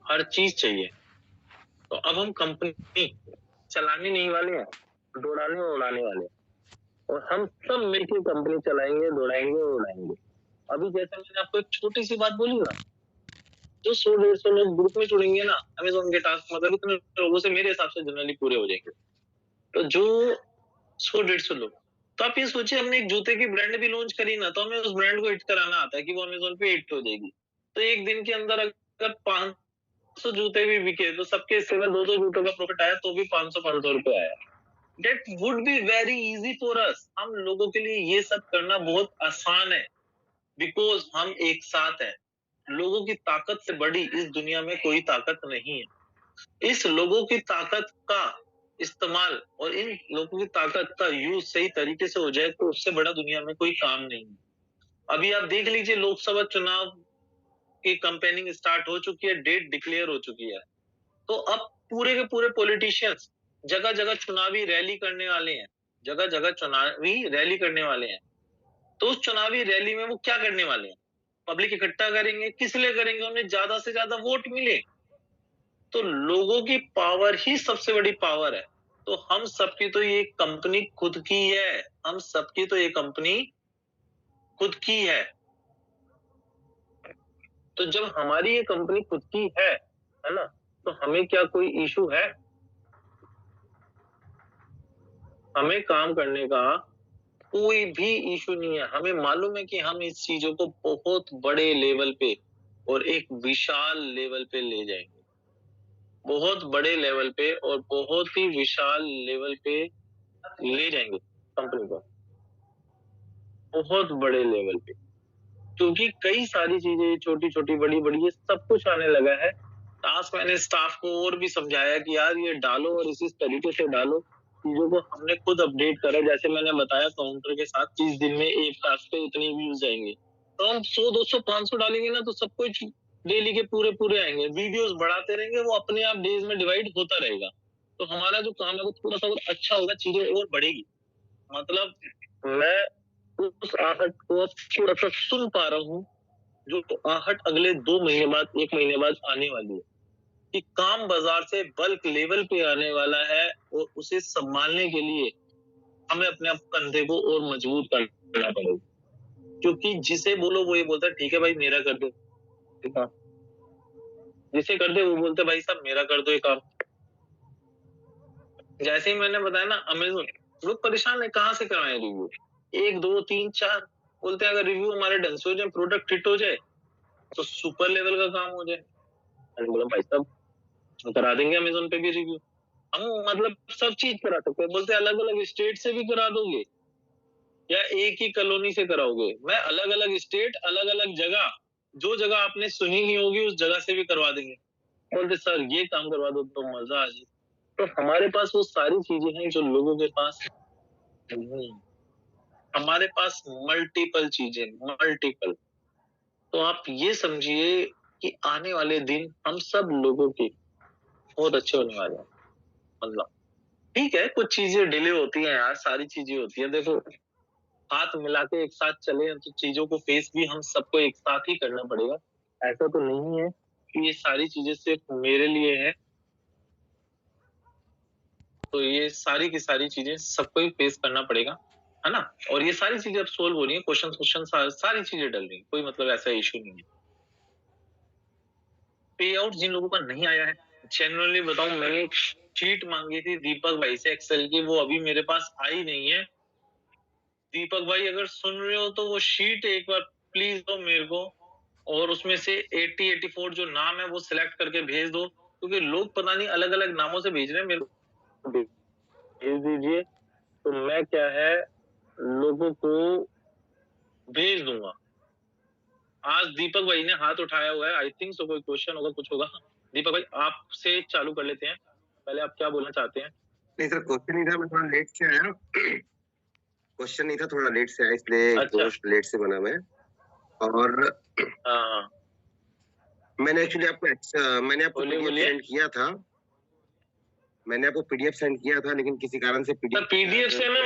हर चीज चाहिए। तो अब हम कंपनी चलाने नहीं वाले हैं, दौड़ाने और उड़ाने वाले हैं। और हम सब मिलकर कंपनी चलाएंगे, दौड़ाएंगे और उड़ाएंगे। अभी जैसे मैंने आपको एक छोटी सी बात बोली ना, जो 100-150 लोग ग्रुप में जुड़ेंगे ना अमेजोन के टास्क, मतलब इतने लोगों से मेरे हिसाब से जनरली पूरे हो जाएंगे। तो जो 100-150 लोग, तो आप ये सोचिए, हमने एक जूते की ब्रांड भी लॉन्च करी ना, तो हमें उस ब्रांड को हिट कराना आता है कि वो अमेज़न पे हिट हो जाएगी। तो एक दिन के अंदर अगर 500 जूते भी बिके, तो सबके हिस्से में 2-2 जूतों का प्रॉफिट आया, तो भी 500-500 रुपए आया। That would be very easy for us. हम लोगों के लिए ये सब करना बहुत आसान है, बिकॉज़ हम एक साथ हैं। लोगों की ताकत से बड़ी इस दुनिया में कोई ताकत नहीं है। इस लोगों की ताकत का इस्तेमाल और इन लोगों की ताकत का यूज सही तरीके से हो जाए, तो उससे बड़ा दुनिया में कोई काम नहीं है। अभी आप देख लीजिए, लोकसभा चुनाव की कैंपेनिंग स्टार्ट हो चुकी है, डेट डिक्लेयर हो चुकी है। तो अब पूरे के पूरे पॉलिटिशियंस जगह जगह चुनावी रैली करने वाले हैं, जगह जगह चुनावी रैली करने वाले हैं। तो उस चुनावी रैली में वो क्या करने वाले हैं? पब्लिक इकट्ठा करेंगे। किस लिए करेंगे? उन्हें ज्यादा से ज्यादा वोट मिले। तो लोगों की पावर ही सबसे बड़ी पावर है। तो हम सबकी तो ये कंपनी खुद की है, हम सबकी तो ये कंपनी खुद की है। तो जब हमारी ये कंपनी खुद की है ना, तो हमें क्या कोई इशू है? हमें काम करने का कोई भी इशू नहीं है। हमें मालूम है कि हम इस चीजों को बहुत बड़े लेवल पे और एक विशाल लेवल पे ले जाएंगे। बहुत बड़े लेवल पे और बहुत ही विशाल लेवल पे ले जाएंगे कंपनी को, बहुत बड़े लेवल पे। क्योंकि कई सारी चीजें छोटी छोटी बड़ी बड़ी ये सब कुछ आने लगा है। आज मैंने स्टाफ को और भी समझाया कि यार ये डालो और इसी तरीके से डालो। चीजों को हमने खुद अपडेट करा, जैसे मैंने बताया काउंटर के साथ 30 दिन में एक टास्क पे इतने व्यूज आएंगे। तो हम 100 200 500 डालेंगे ना, तो सब कुछ डेली के पूरे पूरे आएंगे। वीडियोस बढ़ाते रहेंगे, वो अपने आप डेज में डिवाइड होता रहेगा। तो हमारा जो काम है वो थोड़ा सा और अच्छा होगा, चीजें और बढ़ेगी। मतलब मैं उस आहट को अब थोड़ा सा सुन पा रहा हूँ, जो आहट अगले 2 महीने बाद 1 महीने बाद आने वाली है, कि काम बाजार से बल्क लेवल पे आने वाला है और उसे संभालने के लिए हमें अपने आप कंधे को और मजबूत करना पड़ेगा। क्योंकि जिसे बोलो वो ये बोलता है ठीक है भाई मेरा कर दो ये काम, जिसे कर दे वो बोलते है भाई साहब मेरा कर दो ये काम। जैसे ही मैंने बताया ना, अमेज़न लोग परेशान है, कहाँ से कराएं रिव्यू? 1 2 3 4 बोलते हैं, अगर रिव्यू हमारे ढंग से हो जाए, प्रोडक्ट हिट हो जाए, तो सुपर लेवल का काम हो जाए। मैंने बोला भाई साहब हम करा देंगे अमेज़न पे भी रिव्यू। हम मतलब सब चीज करा सकते हैं। बोलते अलग अलग स्टेट से भी करा दोगे या एक ही कॉलोनी से कराओगे? मैं अलग अलग स्टेट, अलग अलग जगह, जो जगह आपने सुनी नहीं होगी उस जगह से भी करवा देंगे। बोलते सर ये काम करवा दो तो मजा आ जाए। तो हमारे पास वो सारी चीजें हैं जो लोगों के पास नहीं है। हमारे पास मल्टीपल चीजें, मल्टीपल। तो आप ये समझिए कि आने वाले दिन हम सब लोगों के बहुत अच्छे होने वाले हैं। मतलब ठीक है, कुछ चीजें डिले होती हैं यार, सारी चीजें होती है। देखो, हाथ मिला के एक साथ चले तो चीजों को फेस भी हम सबको एक साथ ही करना पड़ेगा। ऐसा तो नहीं है कि ये सारी चीजें सिर्फ मेरे लिए है। तो ये सारी की सारी चीजें सबको ही फेस करना पड़ेगा, है ना? और ये सारी चीजें अब सोल्व हो रही है, क्वेश्चन सारी चीजें डल रही है, कोई मतलब ऐसा इशू नहीं है। पे आउट जिन लोगों का नहीं आया है, जेन्युइनली बताऊं, मैंने एक शीट मांगी थी दीपक भाई से एक्सेल की, वो अभी मेरे पास आई नहीं है। दीपक भाई अगर सुन रहे हो तो वो शीट एक बार प्लीज दो मेरे को, और उसमें से 80 84 जो नाम है वो सिलेक्ट करके भेज दो, क्योंकि लोग पता नहीं अलग अलग नामों से भेज रहे हैं। मेरे को भेज दीजिए, तो मैं क्या है लोगों को भेज दूंगा। आज दीपक भाई ने हाथ उठाया हुआ है, आई थिंक सो कोई क्वेश्चन होगा, कुछ होगा। दीपक भाई आपसे चालू कर लेते हैं, पहले आप क्या बोलना चाहते हैं? नहीं सर, क्वेश्चन नहीं था, मैं थोड़ा लेट से आया। क्वेश्चन नहीं था, थोड़ा लेट से आया, इसलिए अच्छा। पोस्ट लेट से बना मैं। और हाँ, मैंने एक्चुअली मैंने आपको बोलिए पीडीएफ बोलिए। सेंड किया था। मैंने आपको पीडीएफ सेंड किया था, लेकिन किसी कारण से पीडीएफ से ना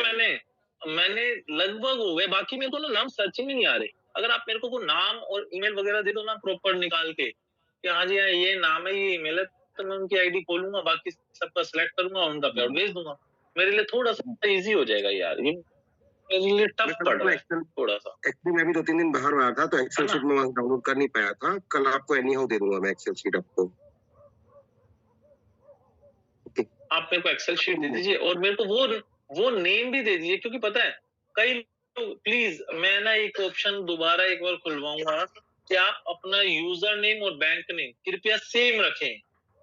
मैंने लगभग हो गए, बाकी मेरे को ना नाम सर्चिंग में नहीं आ रहे। अगर आप मेरे को वो नाम और ईमेल वगैरह दे दो ना प्रॉपर निकाल के कि हाँ जी हाँ ये नाम है, ये ईमेल है, तो मैं उनकी आईडी खोलूंगा, बाकी सबका सिलेक्ट करूंगा और उनका पेमेंट भेज दूंगा। मेरे लिए थोड़ा सा इजी हो जाएगा यार, ये मेरे लिए टफ पड़ रहा है थोड़ा सा, एक्चुअली मैं भी 2-3 दिन बाहर रहा था, तो है एक्सेल ना? शीट में वहां डाउनलोड कर नहीं पाया था। कल आपको एनी हाउ दे दूंगा मैं एक्सेल शीट आपको। आप मेरे को एक्सेल शीट दे दीजिए और मेरे को वो नेम भी दे दीजिए, क्योंकि पता है कई लोग, प्लीज मैं ना एक ऑप्शन दोबारा एक बार खुलवाऊंगा कि आप अपना यूजर नेम और बैंक नेम कृपया सेम रखें।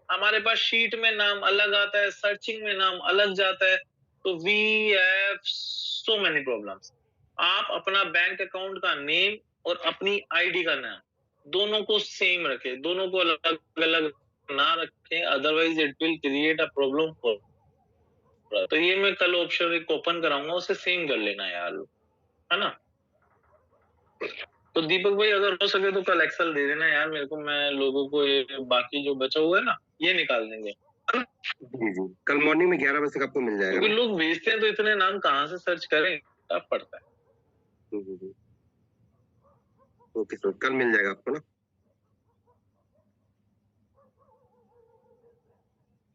हमारे पास शीट में नाम अलग आता है, सर्चिंग में नाम अलग जाता है, तो we have so many problems. आप अपना बैंक अकाउंट का नेम और अपनी आईडी का नाम दोनों को सेम रखें, दोनों को अलग अलग ना रखें, otherwise it will create a problem for. तो ये मैं कल ऑप्शन एक ओपन कराऊंगा, उसे सेम कर लेना यार, है ना। तो दीपक भाई अगर हो सके तो कल एक्सेल दे देना यार मेरे को, मैं लोगों को ये बाकी जो बचा हुआ है ना ये निकाल देंगे, है ना। जी जी, कल मॉर्निंग में 11 बजे तक आपको मिल जाएगा। क्योंकि लोग भेजते हैं तो इतने नाम कहाँ से सर्च करें, टफ पड़ता है। ओके सर, कल मिल जाएगा आपको ना।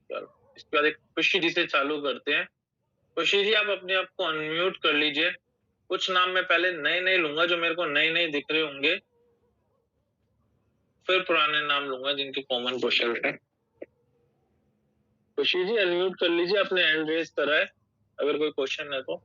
चलो इसके बाद एक खुशी जी से चालू करते हैं। खुशी जी आप अपने आप को अनम्यूट कर लीजिए। कुछ नाम मैं पहले नए नए लूंगा जो मेरे को नए नए दिख रहे होंगे, फिर पुराने नाम लूंगा जिनके कॉमन क्वेश्चन है। खुशी जी अनम्यूट कर लीजिए, अपने हैंड रेज करा है, अगर कोई क्वेश्चन है तो।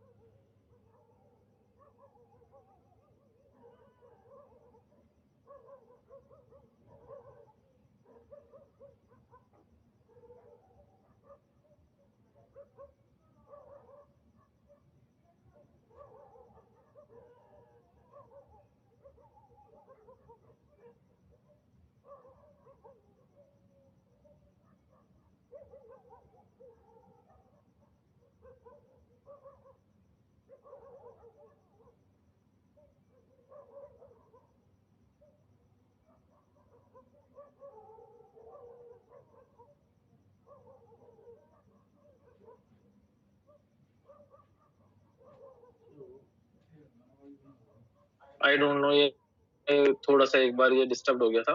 आई डोंट नो, ये थोड़ा सा एक बार ये डिस्टर्ब हो गया था।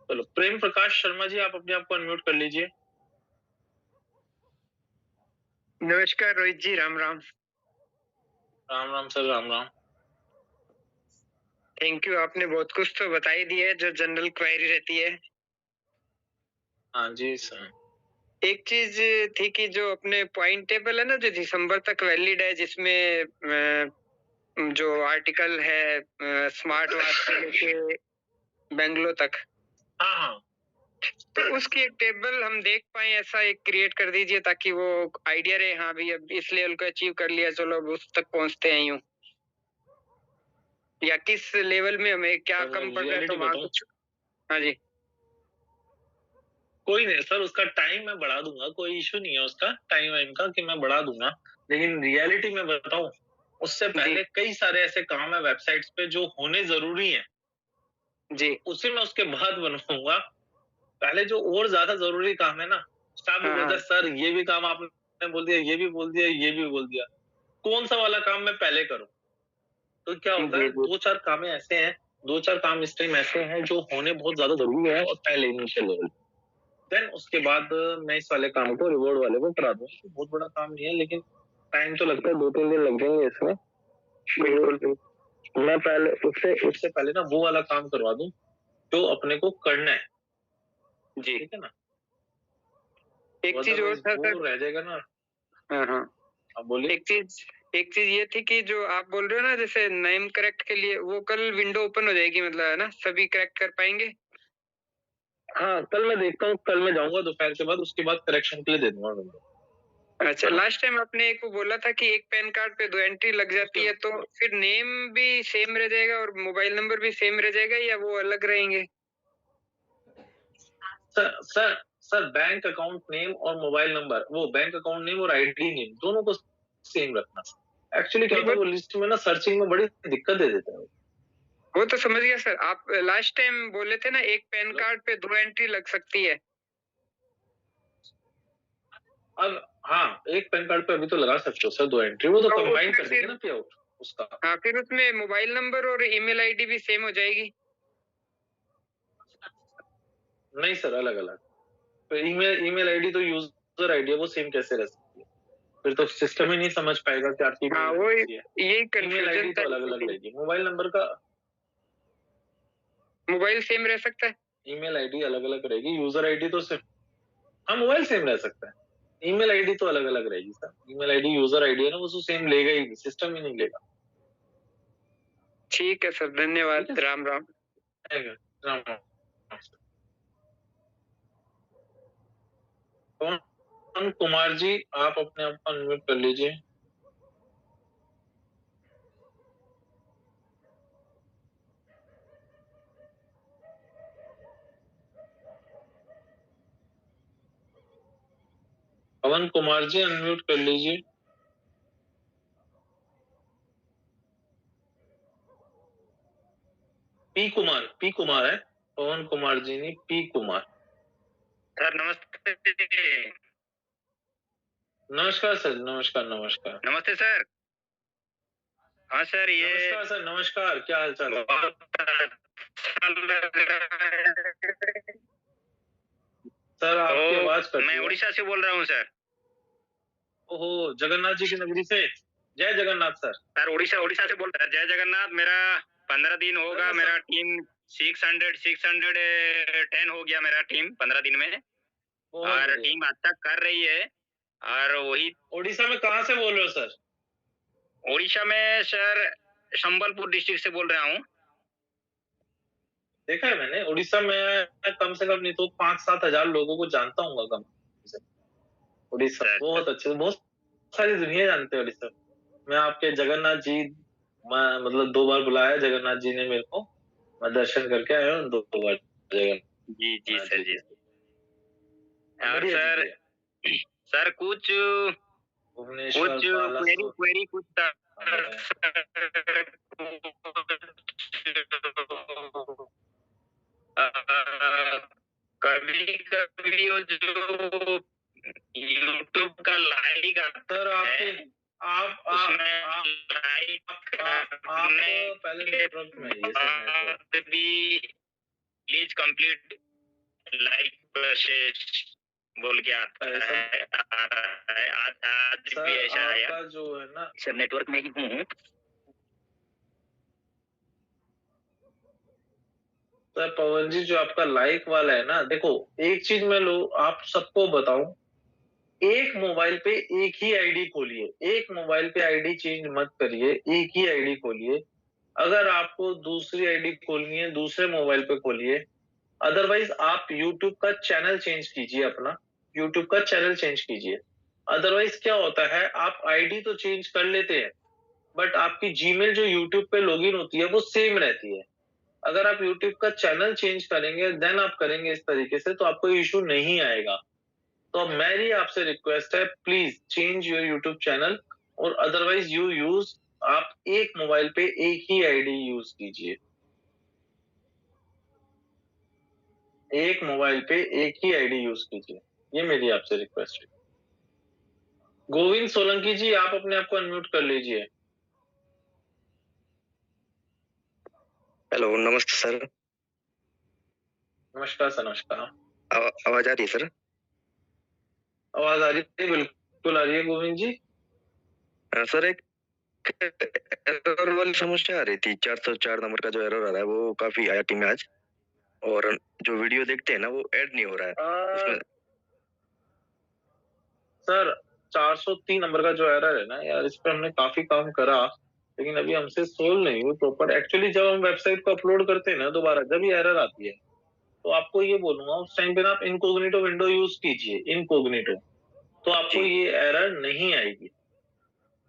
चलो प्रेम प्रकाश शर्मा जी आप अपने आप को अनम्यूट कर लीजिए। नमस्कार रोहित जी, राम राम। राम राम सर, राम राम। थैंक यू, आपने बहुत कुछ तो बता ही दिया है जो जनरल क्वेरी रहती है। हाँ जी सर। एक चीज थी कि जो अपने पॉइंट टेबल है ना जो दिसंबर तक वैलिड है, जिसमें जो आर्टिकल है स्मार्ट वॉच से लेके बेंगलो तक, हाँ हाँ, तो उसकी एक टेबल हम देख पाए, ऐसा एक क्रिएट कर दीजिए ताकि वो आइडिया रहे, हाँ भाई अब इस लेवल को अचीव कर लिया, चलो अब उस तक पहुंचते हैं यूं, या किस लेवल में हमें क्या कम पड़ रहा है तो वहां कुछ। हाँ जी, कोई नहीं सर, उसका टाइम मैं बढ़ा दूंगा, कोई इशू नहीं है उसका टाइम वाइम का कि मैं बढ़ा दूंगा, लेकिन रियलिटी में बताऊं उससे पहले कई सारे ऐसे काम है वेबसाइट्स पे जो होने जरूरी हैं जी, उसे मैं उसके बाद बनवाऊंगा। पहले जो और ज्यादा जरूरी काम है ना, स्टाफ भी बोलता है सर ये भी काम आपने बोल दिया, ये भी बोल दिया, ये भी बोल दिया, कौन सा वाला काम मैं पहले करूं। तो क्या होता है, दो चार काम ऐसे हैं, दो चार काम इस टाइम ऐसे हैं जो होने बहुत ज्यादा जरूरी है और पहले इनिशियल लेवल, देन उसके बाद मैं इस वाले काम को रिवॉर्ड वाले को करा दूं। तो बहुत बड़ा काम नहीं है, लेकिन टाइम तो लगता है, 2-3 दिन लग जाएंगे इसमें। बिल्कुल, मैं पहले उससे पहले ना वो वाला काम करवा दूं जो अपने को करना है जी, ठीक है ना। एक चीज और था सर, रह जाएगा ना। हाँ हाँ, अब बोलिए। एक चीज ये थी कि जो आप बोल रहे हो ना जैसे नेम करेक्ट के लिए, वो कल विंडो ओपन हो जाएगी मतलब, है ना, सभी करेक्ट कर पाएंगे। हाँ कल मैं देखता हूँ, कल मैं जाऊंगा दोपहर के बाद, उसके बाद करेक्शन के लिए दे दूंगा विंडो। अच्छा, लास्ट टाइम आपने एक वो बोला था कि एक पैन कार्ड पे 2 एंट्री लग जाती है, तो फिर नेम भी सेम रह जाएगा और मोबाइल नंबर भी सेम रह जाएगा या वो अलग रहेंगे? सर बैंक अकाउंट नेम और मोबाइल नंबर, वो बैंक अकाउंट नेम और आईडी नेम दोनों को सेम रखना। एक्चुअली क्या होता है, वो लिस्ट में ना सर्चिंग में बड़ी दिक्कत दे देते हैं। वो तो समझ गया सर, आप लास्ट टाइम बोले थे ना एक पैन कार्ड पे 2 एंट्री लग सकती है। अब हाँ, एक पैन कार्ड पे अभी तो लगा सकते हो सर 2 एंट्री, वो तो कंबाइन कर देंगे ना पे आउट उसका। हाँ, फिर उसमें मोबाइल नंबर और ईमेल आईडी भी सेम हो जाएगी? नहीं सर, अलग अलग। तो ईमेल आईडी तो यूजर आईडी है, वो सेम कैसे रह सकती है, फिर तो सिस्टम ही नहीं समझ पाएगा कि आपकी हाँ, वो यही कंफ्यूजन तो अलग अलग रहेगी। मोबाइल नंबर का मोबाइल सेम रह सकता है, ईमेल आईडी अलग अलग रहेगी, यूजर आईडी तो सिर्फ, हाँ मोबाइल सेम रह सकता है। ईमेल आईडी तो अलग अलग रहेगी sir. Email ID user ID है ना, वो तो सेम लेगा ही, सिस्टम ही नहीं लेगा। ठीक है सर, धन्यवाद। ठीक है। राम राम। Thank you. राम राम। पवन कुमार जी, आप अपने आप को अनम्यूट कर लीजिए। पवन कुमार जी अनम्यूट कर लीजिए। पी कुमार है, पवन कुमार जी नहीं, पी कुमार। सर नमस्ते। नमस्कार सर, नमस्कार नमस्कार। नमस्ते सर। हाँ सर, ये नमस्कार सर, नमस्कार। क्या हाल चाल है? बहुत अच्छा लग रहा है। सर आपकी आवाज कट मैं रही है। उड़ीसा से बोल रहा हूँ सर। ओहो, जगन्नाथ जी की नगरी से। जय जगन्नाथ सर। सर उड़ीसा से बोल रहा है। जय जगन्नाथ। मेरा 15 दिन होगा, सर, मेरा टीम 610 हो गया मेरा टीम 15 दिन में। बहुत और बढ़िया। टीम अच्छा कर रही है। और वही उड़ीसा में कहाँ से बोल रहे हो सर? उड़ीसा में सर संबलपुर डिस्ट्रिक्ट से बोल रहा हूँ। देखा है मैंने, उड़ीसा में कम से कम नहीं तो 5-7 हजार लोगों को जानता हूँ कम से। उड़ीसा बहुत अच्छे, बहुत सारी दुनिया जानते हैं उड़ीसा। मैं आपके जगन्नाथ जी, मतलब 2 बार बुलाया जगन्नाथ जी ने मेरे को, मैं दर्शन करके आया हूँ 2 बार जगन्नाथ जी जी सर जी। और बढ़िया सर जी, सर कुछ भुवनेश्वर क्वेरी कुछ था। कभी कभी वो जो यूट्यूब का लाइक सर आपके आप लाइक पहले नेटवर्क में आइए सर, नेटवर्क भी प्लीज कंप्लीट लाइक प्रोसेस बोल के आता है। आज भी ऐसा आया। आपका जो है ना सर नेटवर्क में ही हूँ। सर पवन जी, जो आपका लाइक वाला है ना, देखो एक चीज मैं लो आप सबको बताऊं, एक मोबाइल पे एक ही आईडी खोलिए, एक मोबाइल पे आईडी चेंज मत करिए, एक ही आईडी खोलिए। अगर आपको दूसरी आईडी खोलनी है दूसरे मोबाइल पे खोलिए, अदरवाइज आप यूट्यूब का चैनल चेंज कीजिए, अपना यूट्यूब का चैनल चेंज कीजिए। अदरवाइज क्या होता है, आप आईडी तो चेंज कर लेते हैं बट आपकी जीमेल जो यूट्यूब पे लॉगिन होती है वो सेम रहती है। अगर आप यूट्यूब का चैनल चेंज करेंगे देन आप करेंगे इस तरीके से तो आपको इशू नहीं आएगा। तो मेरी आपसे रिक्वेस्ट है, please change your YouTube channel, और अदरवाइज यू यूज, आप एक मोबाइल पे एक ही आईडी यूज कीजिए, एक मोबाइल पे एक ही आईडी यूज कीजिए, ये मेरी आपसे रिक्वेस्ट है। गोविंद सोलंकी जी, आप अपने आप को अनम्यूट कर लीजिए। हेलो, नमस्ते सर। नमस्कार सर, नमस्कार। आवाज आ रही है सर? आवाज आ रही है, बिल्कुल आ रही है गोविंद जी। सर एक एरर वाली समस्या आ रही थी, 404 नंबर का जो एरर आ रहा है वो काफी आया टीम में आज, और जो वीडियो देखते हैं ना वो ऐड नहीं हो रहा है उसमें। सर 403 नंबर का जो एरर है ना यार, इस पे हमने काफी काम करा लेकिन अभी हमसे सोल्व नहीं हुई प्रॉपर। एक्चुअली जब हम वेबसाइट को अपलोड करते हैं ना दोबारा, जब ये एरर आती है तो आपको ये बोलूंगा उस टाइम पे ना आप इनकोग्निटो विंडो यूज कीजिए, इनकोग्निटो, तो आपको ये एरर नहीं आएगी।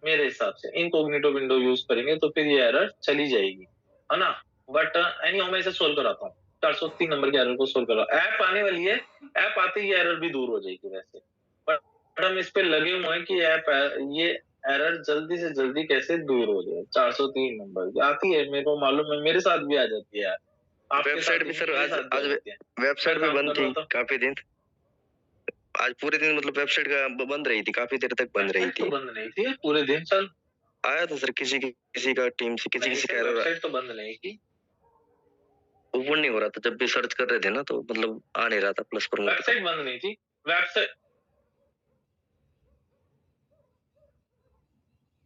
मेरे हिसाब से इनकोग्निटो विंडो यूज करेंगे तो फिर ये एरर चली जाएगी, है ना। बट एनी हाउ मैं इसे सोल्व कराता हूँ, 403 नंबर के एरर को सोल्व करा। ऐप आने वाली है, ऐप आते ही एरर भी दूर हो जाएगी वैसे, बट हम इस पे लगे हुए हैं कि ऐप ये एरर जल्दी से जल्दी कैसे दूर हो जाए। 403 नंबर की आती है, मेरे को मालूम है, मेरे साथ भी आ जाती है यार। वेबसाइट भी सर आज वेबसाइट भी बंद थी काफी दिन, आज पूरे दिन मतलब वेबसाइट का बंद रही थी, काफी देर तक बंद रही थी। बंद नहीं थी पूरे दिन सर, आया था सर किसी का टीम से किसी का एरर। वेबसाइट तो बंद नहीं की, ओपन नहीं हो रहा था, जब भी सर्च कर रहे थे ना तो मतलब आ नहीं रहा था प्लस पर। वेबसाइट बंद नहीं थी, वेबसाइट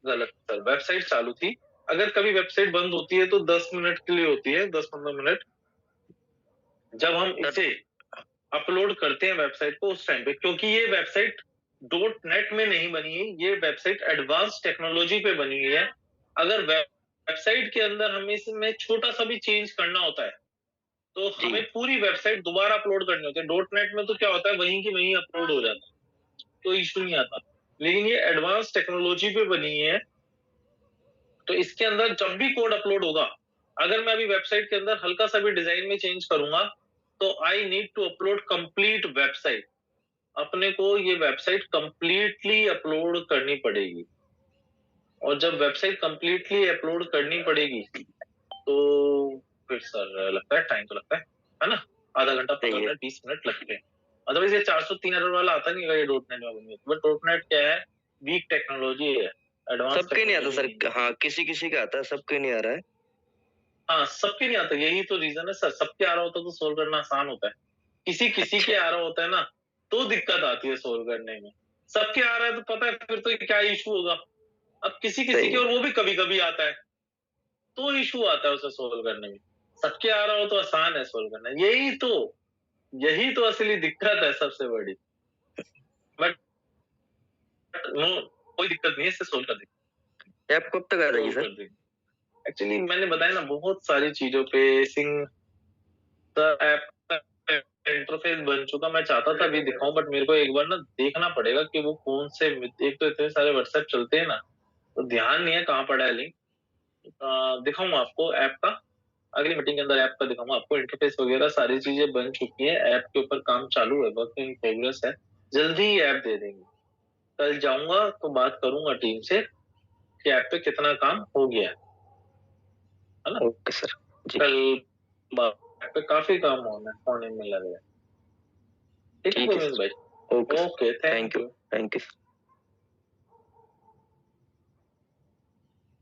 गलत सर, वेबसाइट चालू थी। अगर कभी वेबसाइट बंद होती है तो 10 मिनट के लिए होती है, 10-15 मिनट। जब हम इसे अपलोड करते हैं वेबसाइट को उस टाइम पे, क्योंकि ये वेबसाइट .NET में नहीं बनी है, ये वेबसाइट एडवांस टेक्नोलॉजी पे बनी हुई है। अगर वेबसाइट के अंदर हमें इसमें छोटा सा भी चेंज करना होता है तो हमें पूरी वेबसाइट दोबारा अपलोड करनी होती है। .NET में तो क्या होता है, वहीं की वहीं अपलोड हो जाता है, तो इशू नहीं आता। लेकिन ये एडवांस टेक्नोलॉजी पे बनी है, तो इसके अंदर जब भी कोड अपलोड होगा, अगर मैं अभी वेबसाइट के अंदर हल्का सा भी डिजाइन में चेंज करूंगा तो I need to upload complete website. अपने को ये वेबसाइट कंप्लीटली अपलोड करनी पड़ेगी, और जब वेबसाइट कंप्लीटली अपलोड करनी पड़ेगी तो फिर सर लगता है टाइम तो लगता है ना, आधा घंटा 15 मिनट 20 मिनट लगते हैं। अदरवाइज ये 403 एरर वाला आता नहीं अगर ये .NET में बनी है। बट .NEट क्या है, वीक टेक्नोलॉजी है, एडवांस सबके नहीं आता सर। हाँ, किसी किसी का आता है, सबके नहीं आ रहा है। हाँ, सबके नहीं आता, यही तो रीजन है सर। सबके आ रहा होता तो सोल्व करना आसान होता है, किसी किसी के आ रहा होता है ना तो दिक्कत आती है सोल्व करने में। सबके आ रहा है तो पता है फिर तो क्या इशू होगा। अब किसी किसी के, और वो भी कभी कभी आता है तो इशू आता है उसे सोल्व करने में। सबके आ रहा हो तो आसान है सोल्व करना, यही तो असली दिक्कत है सबसे बड़ी। बट नो, कोई दिक्कत नहीं है, इसे सोल्व कर देंगे। ऐप कब तक आ जाएगी सर? एक्चुअली मैंने बताया ना, बहुत सारी चीजों पे ऐप इंटरफेस बन चुका। मैं चाहता था अभी दिखाऊं, बट मेरे को एक बार ना देखना पड़ेगा कि वो कौन से, एक तो इतने सारे व्हाट्सएप चलते हैं ना, तो ध्यान नहीं है कहाँ पड़ा है लिंक। दिखाऊंगा आपको ऐप का, अगली मीटिंग के अंदर ऐप का दिखाऊंगा आपको। इंटरफेस वगैरह सारी चीजें बन चुकी है, ऐप के ऊपर काम चालू है, वर्क इन प्रोग्रेस है, जल्दी ही ऐप दे देंगे। कल जाऊंगा तो बात करूंगा टीम से कि ऐप पे कितना काम हो गया है ना। ओके सर जी। कल ऐप पे काफी काम होने में लग रहा है। ठीक है गोविंद भाई, okay, thank you, thank you.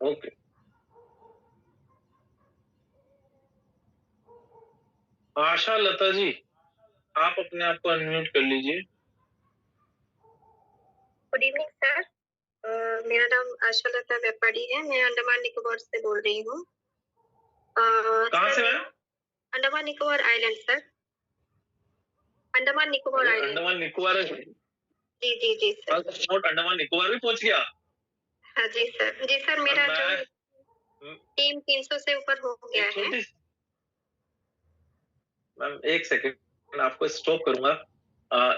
Okay. Asha Lata ji, आप अपने आप को अनम्यूट कर लीजिए। गुड इवनिंग सर, मेरा नाम आशा लता व्यापारी है, मैं अंडमान निकोबार से बोल रही हूँ। कहाँ से ma'am? Andaman Nicobar island sir, Andaman Nicobar island. Andaman Nicobar? जी जी जी सर। नोट अंडमान निकोबार भी पहुंच गया? हाँ जी सर, जी सर, मेरा जो टीम 300 से ऊपर हो गया है। मैम एक सेकंड आपको स्टॉप करूंगा,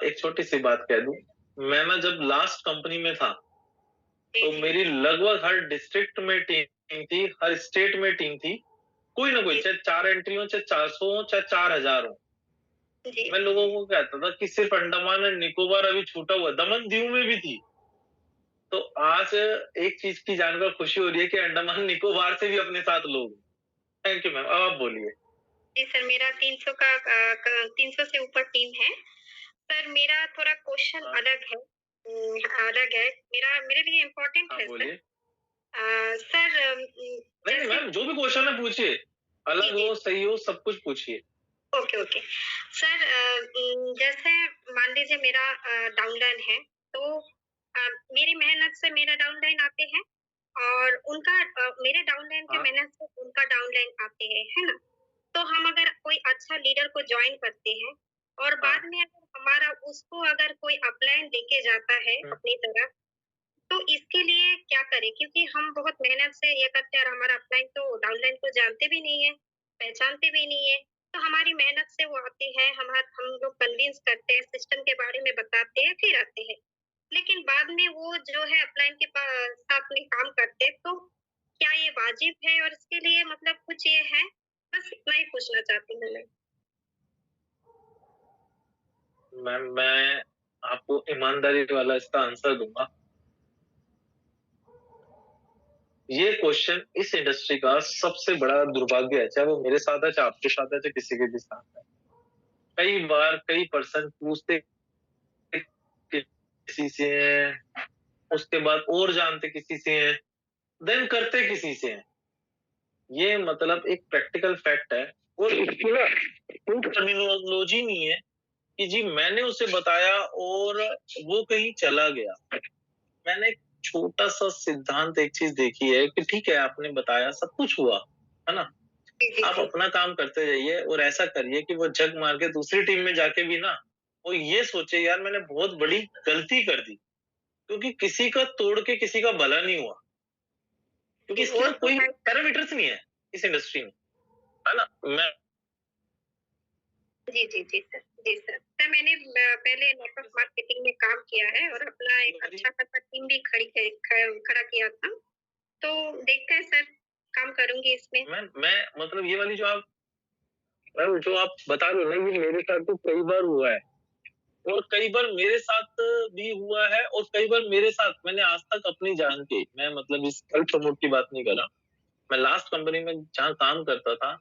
एक छोटी सी बात कह दूं। मैं ना जब लास्ट कंपनी में था तो मेरी लगभग हर डिस्ट्रिक्ट में टीम थी, हर स्टेट में टीम थी, कोई ना कोई, चाहे 4 एंट्री हो, चाहे 400 हो, चाहे 4000 हो। मैं लोगों को कहता था कि सिर्फ अंडमान और निकोबार अभी छूटा हुआ, दमन दीव में भी थी। तो आज एक चीज की जानकर खुशी हो रही है कि अंडमान निकोबार से भी अपने साथ लोग। थैंक यू मैम, अब आप बोलिए। जी सर, मेरा 300 से ऊपर टीम है सर। मेरा थोड़ा क्वेश्चन अलग है, मेरे लिए इम्पोर्टेंट है सर। सर नहीं मैम, जो भी क्वेश्चन है पूछिए, अलग हो सही हो सब कुछ पूछिए। ओके ओके सर, जैसे मान लीजिए मेरा डाउनलाइन है, तो मेरी मेहनत से मेरा डाउनलाइन आते हैं और उनका मेरे डाउनलाइन के मेहनत से उनका डाउनलाइन आते हैं, है ना। तो हम अगर कोई अच्छा लीडर को ज्वाइन करते हैं और बाद में अगर हमारा उसको अगर कोई अपलाइन लेके जाता है अपनी तरफ, तो इसके लिए क्या करें? क्योंकि हम बहुत मेहनत से ये करते हैं और हमारा अपलाइन तो डाउनलाइन को जानते भी नहीं है, पहचानते भी नहीं है। तो हमारी मेहनत से वो आते हैं, हम लोग कन्विंस करते हैं, सिस्टम के बारे में बताते हैं, फिर आते हैं। लेकिन बाद में वो जो है अपलाइन के साथ में काम करते हैं, तो क्या ये वाजिब है? और इसके लिए मतलब कुछ ये है? बस इतना ही पूछना चाहती हूँ मैं। मैम मैं आपको ईमानदारी वाला इसका आंसर दूंगा। ये क्वेश्चन इस इंडस्ट्री का सबसे बड़ा दुर्भाग्य है, चाहे वो मेरे साथ है, चाहे आपके साथ है, चाहे किसी के भी साथ है। कई बार कई पर्सन पूछते किसी से हैं, उसके बाद और जानते किसी से हैं, देन करते किसी से हैं। ये मतलब एक प्रैक्टिकल फैक्ट है, और इसकी ना टर्मिनोलॉजी नहीं है कि जी मैंने उसे बताया और वो कहीं चला गया। मैंने एक छोटा सा सिद्धांत, एक चीज देखी है कि ठीक है आपने बताया, सब कुछ हुआ है ना, आप अपना काम करते जाइए और ऐसा करिए कि वो जग मार के दूसरी टीम में जाके भी ना वो ये सोचे यार मैंने बहुत बड़ी गलती कर दी, क्योंकि किसी का तोड़ के किसी का भला नहीं हुआ, क्योंकि इसके वो ना तो कोई है। पैरामीटर्स नहीं है इस इंडस्ट्री में, है ना। मैं जी, जी, जी सर। जी सर। सर मैंने पहले नेटवर्क मार्केटिंग में काम किया है और अपना एक अच्छा खासा टीम भी खड़ा किया था। तो देखते हैं सर, काम करूँगी इसमें। मैं मतलब ये वाली जो आप बता रहे हो ना, ये मेरे साथ तो कई बार हुआ है, और कई बार मेरे साथ भी हुआ है, और कई बार मेरे साथ मैंने आज तक अपनी जान के, मैं मतलब इस सेल्फ प्रमोट की बात नहीं कर रहा, मैं लास्ट कंपनी में जहाँ काम करता था,